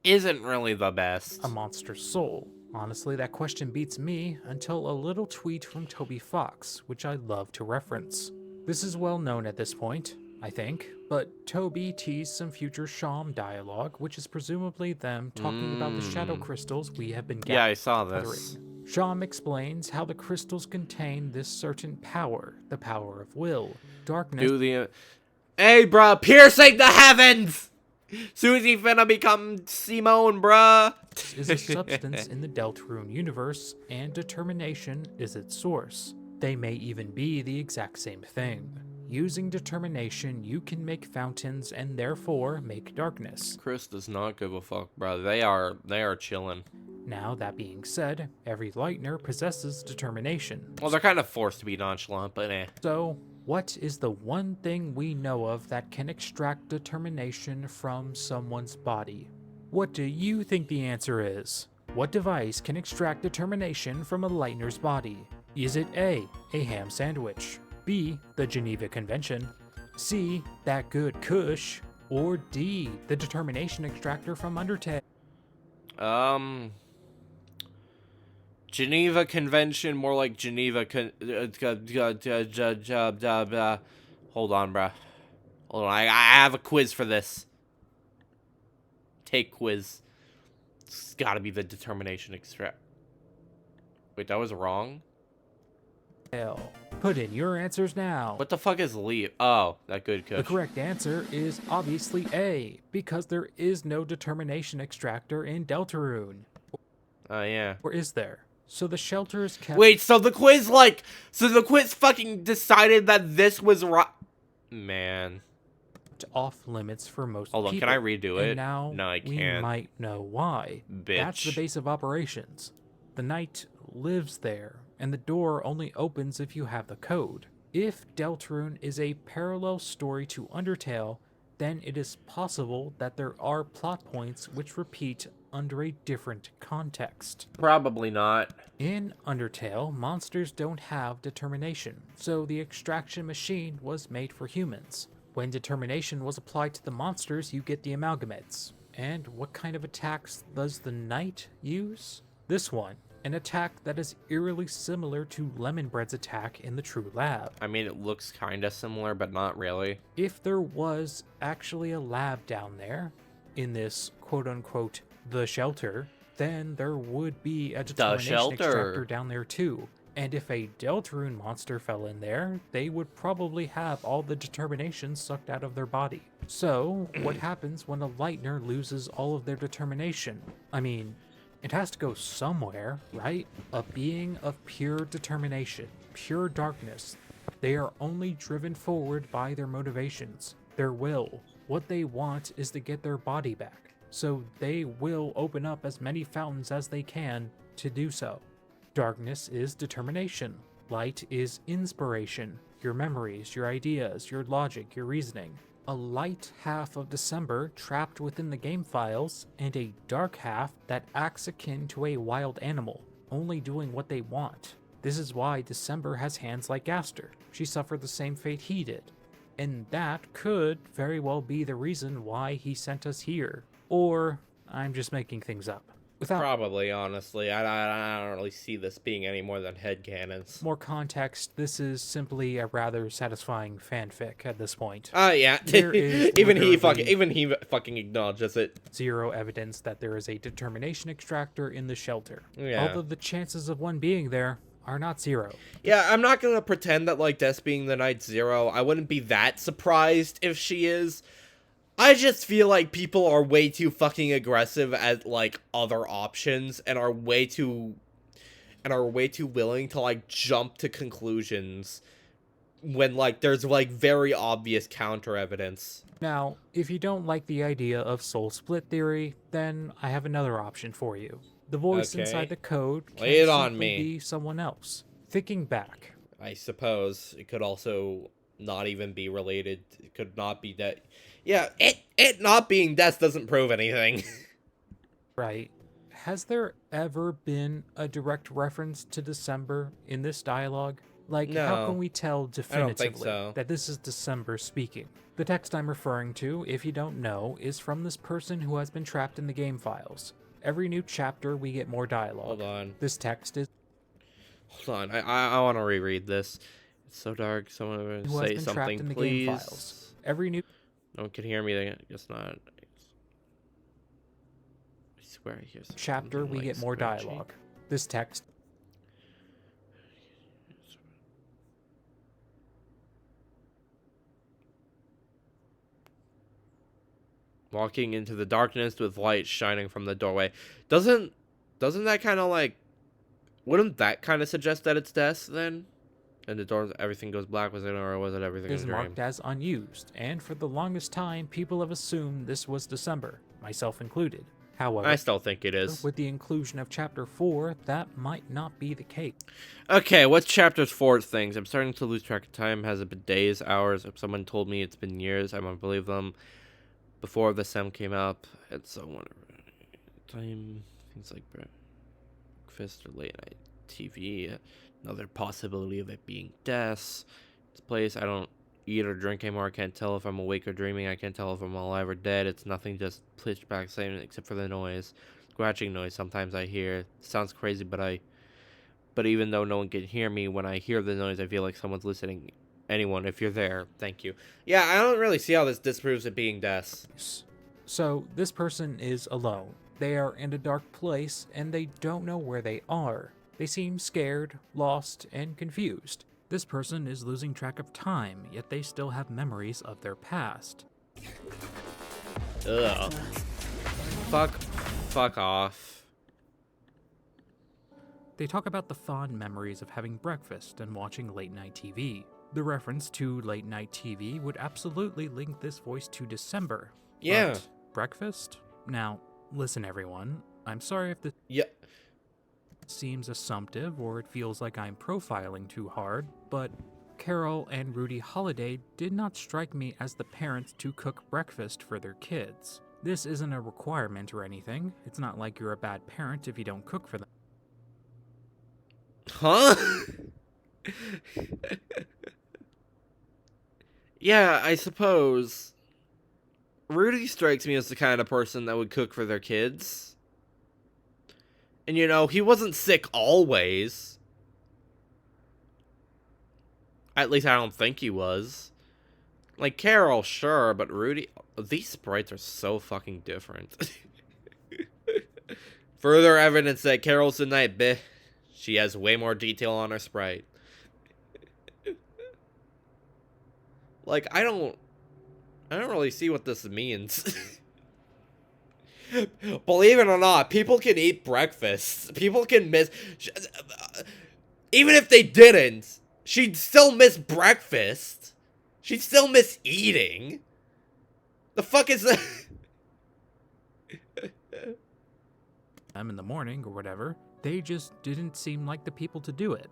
Speaker 1: isn't really the best.
Speaker 2: A monster's soul. Honestly, that question beats me until a little tweet from Toby Fox, which I love to reference. This is well known at this point, I think, but Toby teased some future Sham dialogue, which is presumably them talking about the shadow crystals we have been gathering.
Speaker 1: Yeah, I saw this.
Speaker 2: Sham explains how the crystals contain this certain power, the power of will, darkness...
Speaker 1: Hey, bruh, piercing the heavens! Susie finna become Simone, bruh.
Speaker 2: is a substance in the Deltarune universe, and determination is its source. They may even be the exact same thing. Using determination, you can make fountains and therefore make darkness.
Speaker 1: Chris does not give a fuck, bro. They are chilling.
Speaker 2: Now, that being said, every Lightner possesses determination.
Speaker 1: Well, they're kind of forced to be nonchalant, but eh.
Speaker 2: So, what is the one thing we know of that can extract determination from someone's body? What do you think the answer is? What device can extract determination from a Lightner's body? Is it A, a ham sandwich, B, the Geneva Convention, C, that good Kush, or D, the determination extractor from Undertale?
Speaker 1: Geneva Convention, more like Geneva hold on, bruh. Hold on, I have a quiz for this. Take quiz. It's gotta be the determination extract. Wait, that was wrong?
Speaker 2: Put in your answers now.
Speaker 1: What the fuck is leave? Oh, that good
Speaker 2: The
Speaker 1: Kush.
Speaker 2: correct answer is obviously A, because there is no determination extractor in Deltarune.
Speaker 1: Oh, yeah.
Speaker 2: Or is there? So the shelter is kept
Speaker 1: Wait, so the quiz, fucking decided that this was right. Man.
Speaker 2: off limits for most
Speaker 1: Hold on,
Speaker 2: people.
Speaker 1: can I redo it?
Speaker 2: And now
Speaker 1: No, I
Speaker 2: we
Speaker 1: can't.
Speaker 2: might know why. That's the
Speaker 1: Bitch.
Speaker 2: base of operations. The knight lives there, and the door only opens if you have the code. If Deltarune is a parallel story to Undertale, then it is possible that there are plot points which repeat under a different context.
Speaker 1: Probably not.
Speaker 2: In Undertale, monsters don't have determination, so the extraction machine was made for humans. When determination was applied to the monsters, you get the amalgamates. And what kind of attacks does the knight use? This one, an attack that is eerily similar to Lemon Bread's attack in the True Lab.
Speaker 1: I mean, it looks kinda similar, but not really.
Speaker 2: If there was actually a lab down there, in this quote-unquote the shelter, then there would be a determination
Speaker 1: shelter.
Speaker 2: extractor down there too. And if a Deltarune monster fell in there, they would probably have all the determination sucked out of their body. So, what happens when a Lightner loses all of their determination? I mean, it has to go somewhere, right? A being of pure determination, pure darkness. They are only driven forward by their motivations, their will. What they want is to get their body back. So they will open up as many fountains as they can to do so. Darkness is determination. Light is inspiration, your memories, your ideas, your logic, your reasoning. A light half of December trapped within the game files, and a dark half that acts akin to a wild animal, only doing what they want. This is why December has hands like Gaster. She suffered the same fate he did. And that could very well be the reason why he sent us here. Or I'm just making things up. Without
Speaker 1: Probably, honestly. I don't really see this being any more than headcanons.
Speaker 2: more context, this is simply a rather satisfying fanfic at this point.
Speaker 1: Yeah.
Speaker 2: There is
Speaker 1: even he
Speaker 2: literally
Speaker 1: fucking acknowledges it.
Speaker 2: Zero evidence that there is a determination extractor in the shelter.
Speaker 1: Yeah.
Speaker 2: Although the chances of one being there are not zero.
Speaker 1: Yeah, I'm not gonna pretend that, like, Des being the Night Zero, I wouldn't be that surprised if she is. I just feel like people are way too fucking aggressive at, like, other options and are way too willing to, like, jump to conclusions when, like, there's, like, very obvious counter evidence.
Speaker 2: Now, if you don't like the idea of soul split theory, then I have another option for you. The voice
Speaker 1: Okay.
Speaker 2: inside the code can
Speaker 1: Lay it on
Speaker 2: simply
Speaker 1: me.
Speaker 2: be someone else. Thinking back,
Speaker 1: I suppose it could also not even be related. It could not be that. Yeah, it not being Des doesn't prove anything.
Speaker 2: right? Has there ever been a direct reference to December in this dialogue? Like, how
Speaker 1: No.
Speaker 2: can we tell
Speaker 1: don't think
Speaker 2: definitively
Speaker 1: so.
Speaker 2: that this is December speaking? The text I'm referring to, if you don't know, is from this person who has been trapped in the game files. Every new chapter, we get more dialogue.
Speaker 1: Hold on.
Speaker 2: This text is
Speaker 1: Hold on. I want to reread this. It's so dark. Someone
Speaker 2: who has
Speaker 1: say
Speaker 2: been trapped
Speaker 1: something,
Speaker 2: in the
Speaker 1: please.
Speaker 2: game files. Every new
Speaker 1: No one can hear me. I guess not. I swear I hear something
Speaker 2: chapter, we
Speaker 1: like
Speaker 2: get more
Speaker 1: scratchy.
Speaker 2: dialogue. This text
Speaker 1: walking into the darkness with light shining from the doorway. Doesn't that kind of like, wouldn't that kind of suggest that it's Des then? And the doors, everything goes black, was it, or was it everything
Speaker 2: Is
Speaker 1: in a dream?
Speaker 2: marked as unused, and for the longest time, people have assumed this was December, myself included. However,
Speaker 1: I still think it is.
Speaker 2: with the inclusion of Chapter 4, that might not be the case.
Speaker 1: Okay, what's Chapter 4 things? I'm starting to lose track of time. Has it been days, hours? If someone told me it's been years, I won't believe them. Before the SEM came up, it's so time, things like breakfast or late night TV. Another possibility of it being death. This place, I don't eat or drink anymore. I can't tell if I'm awake or dreaming. I can't tell if I'm alive or dead. It's nothing, just pitch black same except for the noise. Scratching noise sometimes I hear. Sounds crazy, but even though no one can hear me, when I hear the noise, I feel like someone's listening. Anyone, if you're there, thank you. Yeah, I don't really see how this disproves it being death.
Speaker 2: So, this person is alone. They are in a dark place, and they don't know where they are. They seem scared, lost, and confused. This person is losing track of time, yet they still have memories of their past.
Speaker 1: Ugh. Fuck off.
Speaker 2: They talk about the fond memories of having breakfast and watching late night TV. The reference to late night TV would absolutely link this voice to December.
Speaker 1: Yeah.
Speaker 2: But breakfast? Now, listen everyone, I'm sorry if this
Speaker 1: Yeah.
Speaker 2: seems assumptive or it feels like I'm profiling too hard, but Carol and Rudy Holiday did not strike me as the parents to cook breakfast for their kids. This isn't a requirement or anything. It's not like you're a bad parent if you don't cook for them.
Speaker 1: Huh? Yeah, I suppose. Rudy strikes me as the kind of person that would cook for their kids. And you know, he wasn't sick always. At least I don't think he was. Like, Carol, sure, but Rudy... These sprites are so fucking different. Further evidence that Carol's the night bitch. She has way more detail on her sprite. Like, I don't really see what this means. Believe it or not, people can eat breakfast. People can miss... Even if they didn't, she'd still miss breakfast. She'd still miss eating. The fuck is that?
Speaker 2: In the morning or whatever, they just didn't seem like the people to do it.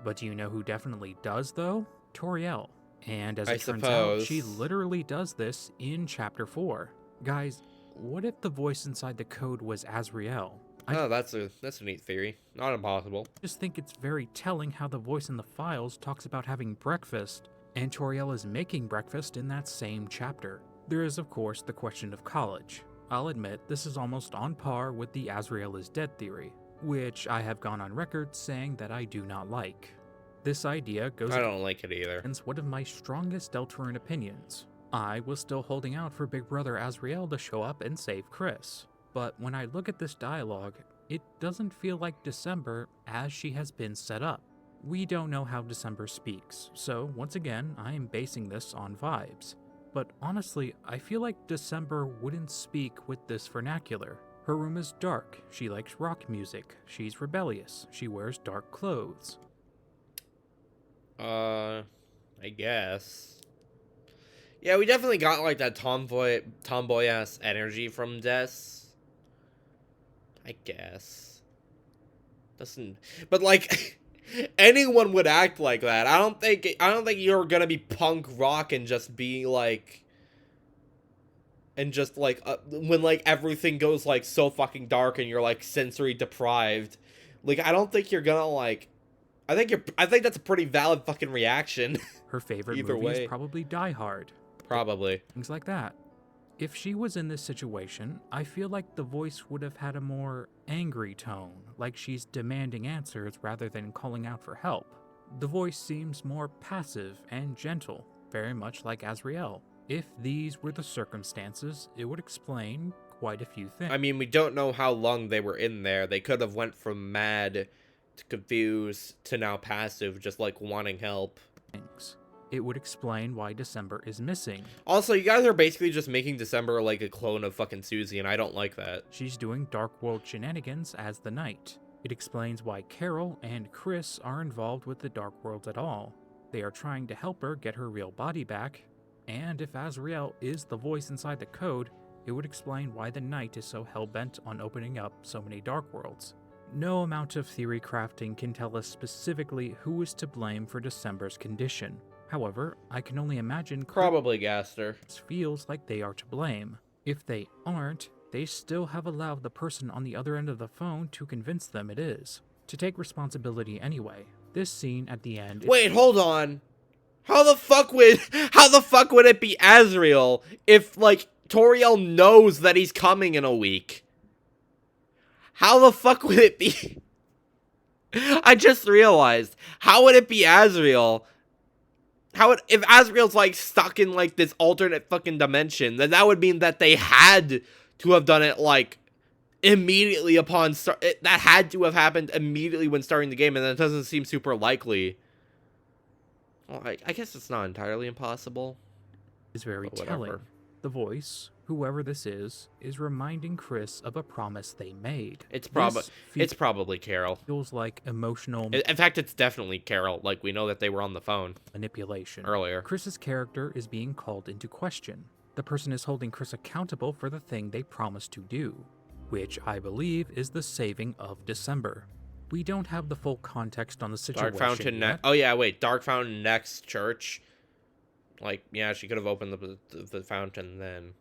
Speaker 2: But do you know who definitely does, though? Toriel. And as it turns out, she literally does this in Chapter 4. Guys, what if the voice inside the code was Azriel?
Speaker 1: Oh, that's a neat theory. Not impossible.
Speaker 2: I just think it's very telling how the voice in the files talks about having breakfast, and Toriel is making breakfast in that same chapter. There is, of course, the question of college. I'll admit, this is almost on par with the Azriel is dead theory, which I have gone on record saying that I do not like. This idea goes
Speaker 1: I don't like it either.
Speaker 2: against one of my strongest Deltarune opinions. I was still holding out for Big Brother Azriel to show up and save Chris. But when I look at this dialogue, it doesn't feel like December as she has been set up. We don't know how December speaks, so once again, I am basing this on vibes. But honestly, I feel like December wouldn't speak with this vernacular. Her room is dark, she likes rock music, she's rebellious, she wears dark clothes.
Speaker 1: I guess. Yeah, we definitely got like that tomboy ass energy from Des. I guess. But like anyone would act like that. I don't think you're gonna be punk rock and just be like, when like everything goes like so fucking dark and you're like sensory deprived. Like, I don't think you're gonna like. I think that's a pretty valid fucking reaction.
Speaker 2: Her favorite
Speaker 1: Either
Speaker 2: movie
Speaker 1: way.
Speaker 2: is probably Die Hard.
Speaker 1: Probably.
Speaker 2: Things like that. If she was in this situation, I feel like the voice would have had a more angry tone, like she's demanding answers rather than calling out for help. The voice seems more passive and gentle, very much like Azriel. If these were the circumstances, it would explain quite a few things.
Speaker 1: I mean, we don't know how long they were in there. They could have went from mad to confused to now passive, just like wanting help.
Speaker 2: it would explain why December is missing.
Speaker 1: Also, you guys are basically just making December like a clone of fucking Susie, and I don't like that.
Speaker 2: She's doing Dark World shenanigans as the Knight. It explains why Carol and Chris are involved with the Dark World at all. They are trying to help her get her real body back, and if Azrael is the voice inside the code, it would explain why the Knight is so hell-bent on opening up so many Dark Worlds. No amount of theory crafting can tell us specifically who is to blame for December's condition. However, I can only imagine
Speaker 1: Probably Gaster.
Speaker 2: Chris feels like they are to blame. If they aren't, they still have allowed the person on the other end of the phone to convince them it is. To take responsibility anyway. This scene at the end...
Speaker 1: Wait, hold on. How the fuck would it be Azrael if, like, Toriel knows that he's coming in a week? How the fuck would it be? I just realized. How would it be Azrael? If Azrael's, like, stuck in, like, this alternate fucking dimension, then that would mean that they had to have done it, like, immediately upon that had to have happened immediately when starting the game, and that doesn't seem super likely. Well, I guess it's not entirely impossible.
Speaker 2: Is very
Speaker 1: But
Speaker 2: telling.
Speaker 1: whatever.
Speaker 2: The voice, whoever this is reminding Chris of a promise they made.
Speaker 1: It's
Speaker 2: This
Speaker 1: probably Carol.
Speaker 2: feels like emotional
Speaker 1: In fact, it's definitely Carol. Like, we know that they were on the phone
Speaker 2: manipulation.
Speaker 1: earlier.
Speaker 2: Chris's character is being called into question. The person is holding Chris accountable for the thing they promised to do, which I believe is the saving of December. We don't have the full context on the situation
Speaker 1: Dark Fountain.
Speaker 2: yet.
Speaker 1: Oh yeah, wait. Dark Fountain next church. Like, yeah, she could have opened the fountain then.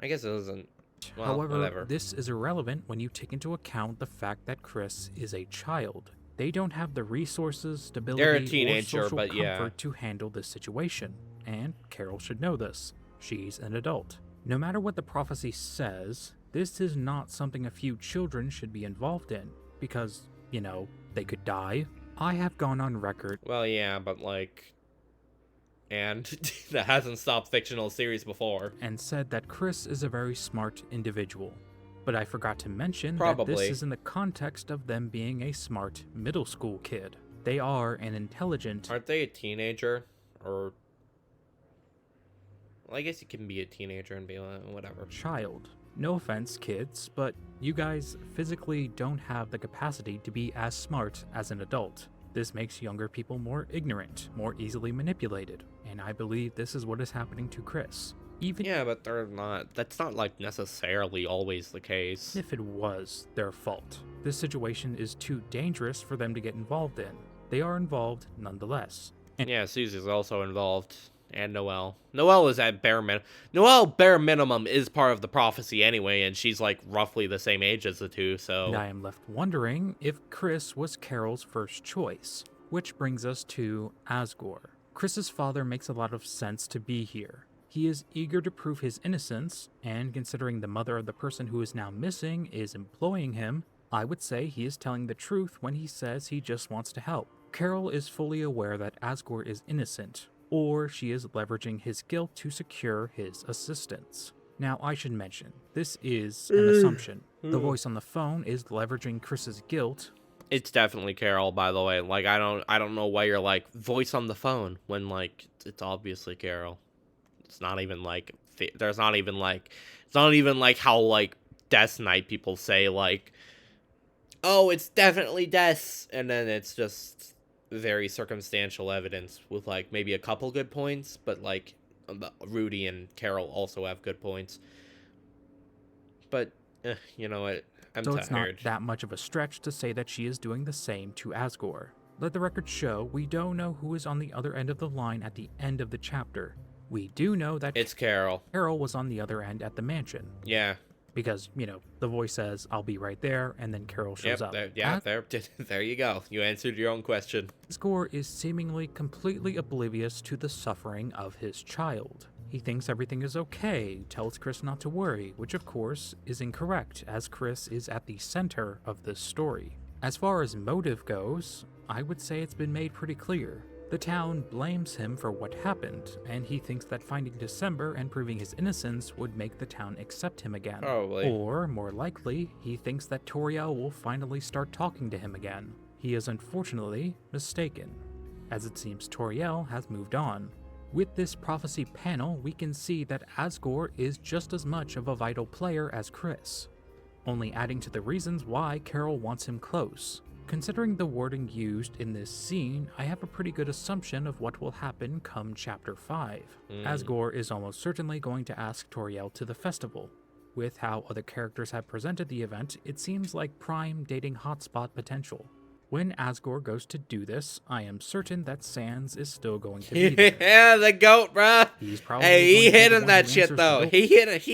Speaker 1: I guess it doesn't. Well,
Speaker 2: However,
Speaker 1: whatever.
Speaker 2: this is irrelevant when you take into account the fact that Chris is a child. They don't have the resources, stability,
Speaker 1: They're a teenager,
Speaker 2: or social
Speaker 1: but
Speaker 2: comfort
Speaker 1: yeah.
Speaker 2: to handle this situation. And Carol should know this. She's an adult. No matter what the prophecy says, this is not something a few children should be involved in. Because, you know, they could die. I have gone on record.
Speaker 1: Well, yeah, but like. And that hasn't stopped fictional series before.
Speaker 2: And said that Chris is a very smart individual. But I forgot to mention that
Speaker 1: Probably.
Speaker 2: this is in the context of them being a smart middle school kid. They are an intelligent...
Speaker 1: Aren't they a teenager? Or. Well, I guess you can be a teenager and be like, whatever.
Speaker 2: child. No offense, kids, but you guys physically don't have the capacity to be as smart as an adult. This makes younger people more ignorant, more easily manipulated, and I believe this is what is happening to Chris. Even
Speaker 1: Yeah, but they're not. That's not, like, necessarily always the case.
Speaker 2: if it was their fault. This situation is too dangerous for them to get involved in. They are involved nonetheless.
Speaker 1: Yeah, Susie's also involved. And Noelle. Noelle is at bare minimum. Noelle, bare minimum, is part of the prophecy anyway, and she's, like, roughly the same age as the two, so...
Speaker 2: And I am left wondering if Chris was Carol's first choice. Which brings us to Asgore. Chris's father makes a lot of sense to be here. He is eager to prove his innocence, and considering the mother of the person who is now missing is employing him, I would say he is telling the truth when he says he just wants to help. Carol is fully aware that Asgore is innocent, or she is leveraging his guilt to secure his assistance. Now, I should mention, this is an assumption. The voice on the phone is leveraging Chris's guilt.
Speaker 1: It's definitely Carol, by the way. Like, I don't know why you're like, voice on the phone, when, like, it's obviously Carol. It's not even, like, it's not even like how, like, Death Knight people say, like, oh, it's definitely Death, and then it's just very circumstantial evidence with, like, maybe a couple good points, but, like, Rudy and Carol also have good points. But, you know what? I'm
Speaker 2: So
Speaker 1: tired.
Speaker 2: it's not that much of a stretch to say that she is doing the same to Asgore. Let the record show we don't know who is on the other end of the line at the end of the chapter. We do know that
Speaker 1: It's Carol.
Speaker 2: Carol was on the other end at the mansion.
Speaker 1: Yeah.
Speaker 2: Because, you know, the voice says, I'll be right there, and then Carol shows up.
Speaker 1: There you go. You answered your own question.
Speaker 2: Asgore is seemingly completely oblivious to the suffering of his child. He thinks everything is okay, tells Chris not to worry, which of course is incorrect, as Chris is at the center of this story. As far as motive goes, I would say it's been made pretty clear. The town blames him for what happened, and he thinks that finding December and proving his innocence would make the town accept him again.
Speaker 1: Probably.
Speaker 2: Or, more likely, he thinks that Toriel will finally start talking to him again. He is unfortunately mistaken. as it seems Toriel has moved on. With this prophecy panel, we can see that Asgore is just as much of a vital player as Chris, only adding to the reasons why Carol wants him close. Considering the wording used in this scene, I have a pretty good assumption of what will happen come Chapter 5. Asgore is almost certainly going to ask Toriel to the festival. With how other characters have presented the event, it seems like prime dating hotspot potential. When Asgore goes to do this, I am certain that Sans is still going to be there.
Speaker 1: Yeah, the goat, bruh.
Speaker 2: He's probably
Speaker 1: Hey, he
Speaker 2: going to be
Speaker 1: hit
Speaker 2: the
Speaker 1: in
Speaker 2: one
Speaker 1: that
Speaker 2: who
Speaker 1: shit
Speaker 2: answers
Speaker 1: though.
Speaker 2: the
Speaker 1: He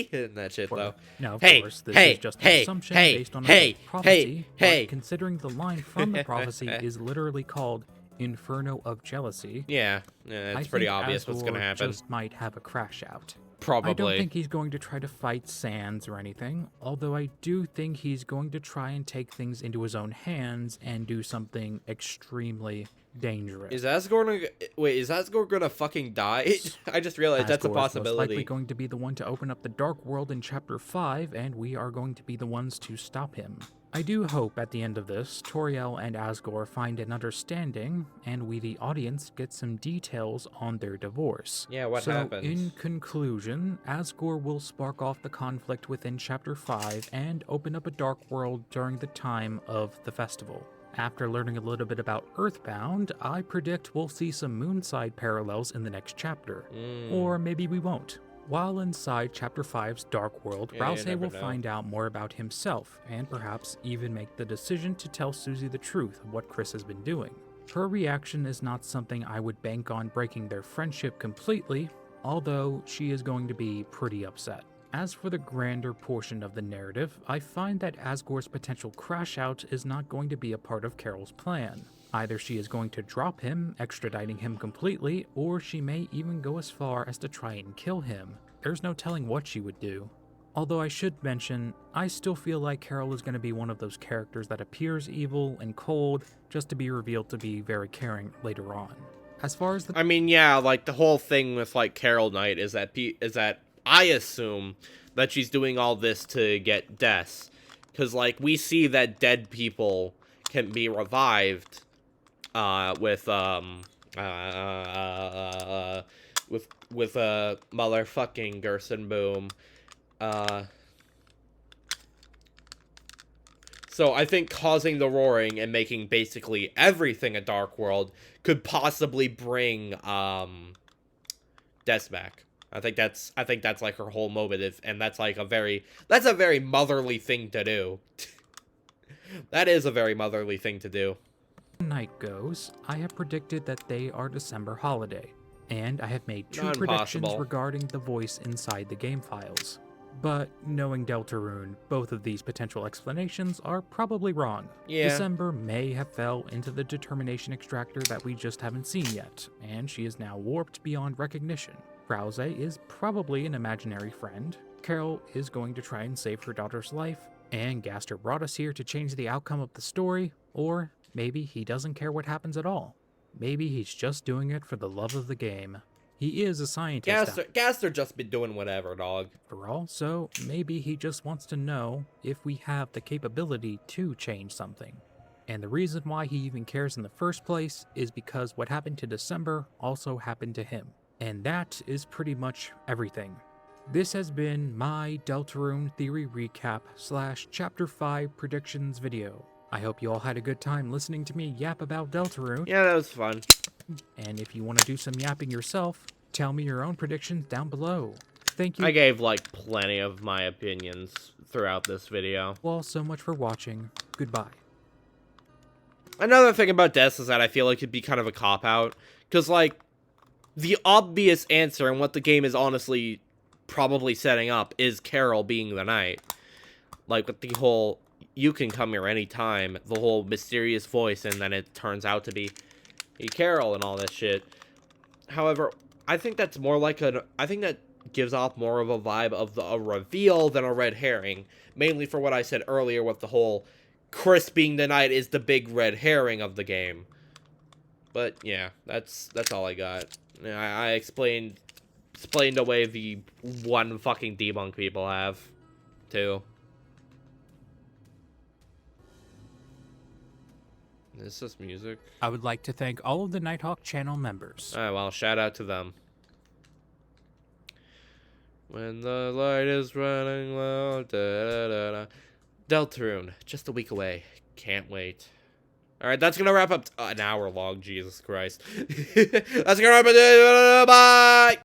Speaker 1: hit in that shit
Speaker 2: For-
Speaker 1: though.
Speaker 2: Now, of
Speaker 1: Hey,
Speaker 2: course, this
Speaker 1: hey,
Speaker 2: is just an
Speaker 1: hey,
Speaker 2: assumption
Speaker 1: hey,
Speaker 2: based on a
Speaker 1: hey,
Speaker 2: prophecy,
Speaker 1: hey.
Speaker 2: but considering the line from the prophecy is literally called Inferno of Jealousy,
Speaker 1: Yeah,
Speaker 2: I
Speaker 1: it's pretty
Speaker 2: think
Speaker 1: obvious what's gonna
Speaker 2: Asgore
Speaker 1: happen.
Speaker 2: just might have a crash out.
Speaker 1: Probably.
Speaker 2: I don't think he's going to try to fight Sans or anything, although I do think he's going to try and take things into his own hands and do something extremely dangerous.
Speaker 1: Is Asgore gonna fucking die? I just realized that's a
Speaker 2: Asgore is most
Speaker 1: possibility.
Speaker 2: likely going to be the one to open up the Dark World in Chapter 5, and we are going to be the ones to stop him. I do hope at the end of this, Toriel and Asgore find an understanding, and we the audience get some details on their divorce.
Speaker 1: Yeah, what
Speaker 2: so,
Speaker 1: happens?
Speaker 2: in conclusion, Asgore will spark off the conflict within Chapter 5 and open up a Dark World during the time of the festival. After learning a little bit about Earthbound, I predict we'll see some Moonside parallels in the next chapter. Or maybe we won't. While inside Chapter 5's Dark World,
Speaker 1: Yeah, you
Speaker 2: Rouse
Speaker 1: never
Speaker 2: will
Speaker 1: know.
Speaker 2: find out more about himself, and perhaps even make the decision to tell Susie the truth of what Chris has been doing. Her reaction is not something I would bank on breaking their friendship completely, although she is going to be pretty upset. As for the grander portion of the narrative, I find that Asgore's potential crash out is not going to be a part of Carol's plan. Either she is going to drop him, extraditing him completely, or she may even go as far as to try and kill him. There's no telling what she would do. Although I should mention, I still feel like Carol is going to be one of those characters that appears evil and cold, just to be revealed to be very caring later on. As far as the
Speaker 1: I mean, yeah, like the whole thing with like Carol Knight is that I assume that she's doing all this to get deaths, because like we see that dead people can be revived, with motherfucking Gerson Boom, So I think causing the roaring and making basically everything a Dark World could possibly bring Des back. I think that's like her whole motive, and that's a very motherly thing to do. That is a very motherly thing to do.
Speaker 2: night goes, I have predicted that they are December holiday, and I have made two
Speaker 1: Not
Speaker 2: predictions
Speaker 1: impossible.
Speaker 2: regarding the voice inside the game files. But knowing Deltarune, both of these potential explanations are probably wrong.
Speaker 1: Yeah.
Speaker 2: December may have fell into the determination extractor that we just haven't seen yet, and she is now warped beyond recognition. Krause is probably an imaginary friend. Carol is going to try and save her daughter's life, and Gaster brought us here to change the outcome of the story, or maybe he doesn't care what happens at all. Maybe he's just doing it for the love of the game. He is a scientist
Speaker 1: Gaster just been doing whatever, dog.
Speaker 2: after all, so maybe he just wants to know if we have the capability to change something. And the reason why he even cares in the first place is because what happened to December also happened to him. And that is pretty much everything. This has been my Deltarune Theory Recap / Chapter 5 Predictions video. I hope you all had a good time listening to me yap about Deltarune.
Speaker 1: Yeah, that was fun.
Speaker 2: And if you want to do some yapping yourself, tell me your own predictions down below. Thank you
Speaker 1: I gave like plenty of my opinions throughout this video.
Speaker 2: all so much for watching. Goodbye.
Speaker 1: Another thing about Des is that I feel like it'd be kind of a cop-out, because, like, the obvious answer and what the game is honestly probably setting up is Carol being the knight. Like, with the whole, you can come here anytime, the whole mysterious voice, and then it turns out to be Carol and all this shit. However, I think that's more like I think that gives off more of a vibe of a reveal than a red herring, mainly for what I said earlier with the whole Chris being the knight is the big red herring of the game. But yeah, that's all I got. I explained away the one fucking debunk people have, too. Is this music?
Speaker 2: I would like to thank all of the Nighthawk channel members.
Speaker 1: Alright, well, shout out to them. When the light is running low, da da da da. Deltarune, just a week away. Can't wait. Alright, that's gonna wrap up an hour long, Jesus Christ. That's gonna wrap up. Bye!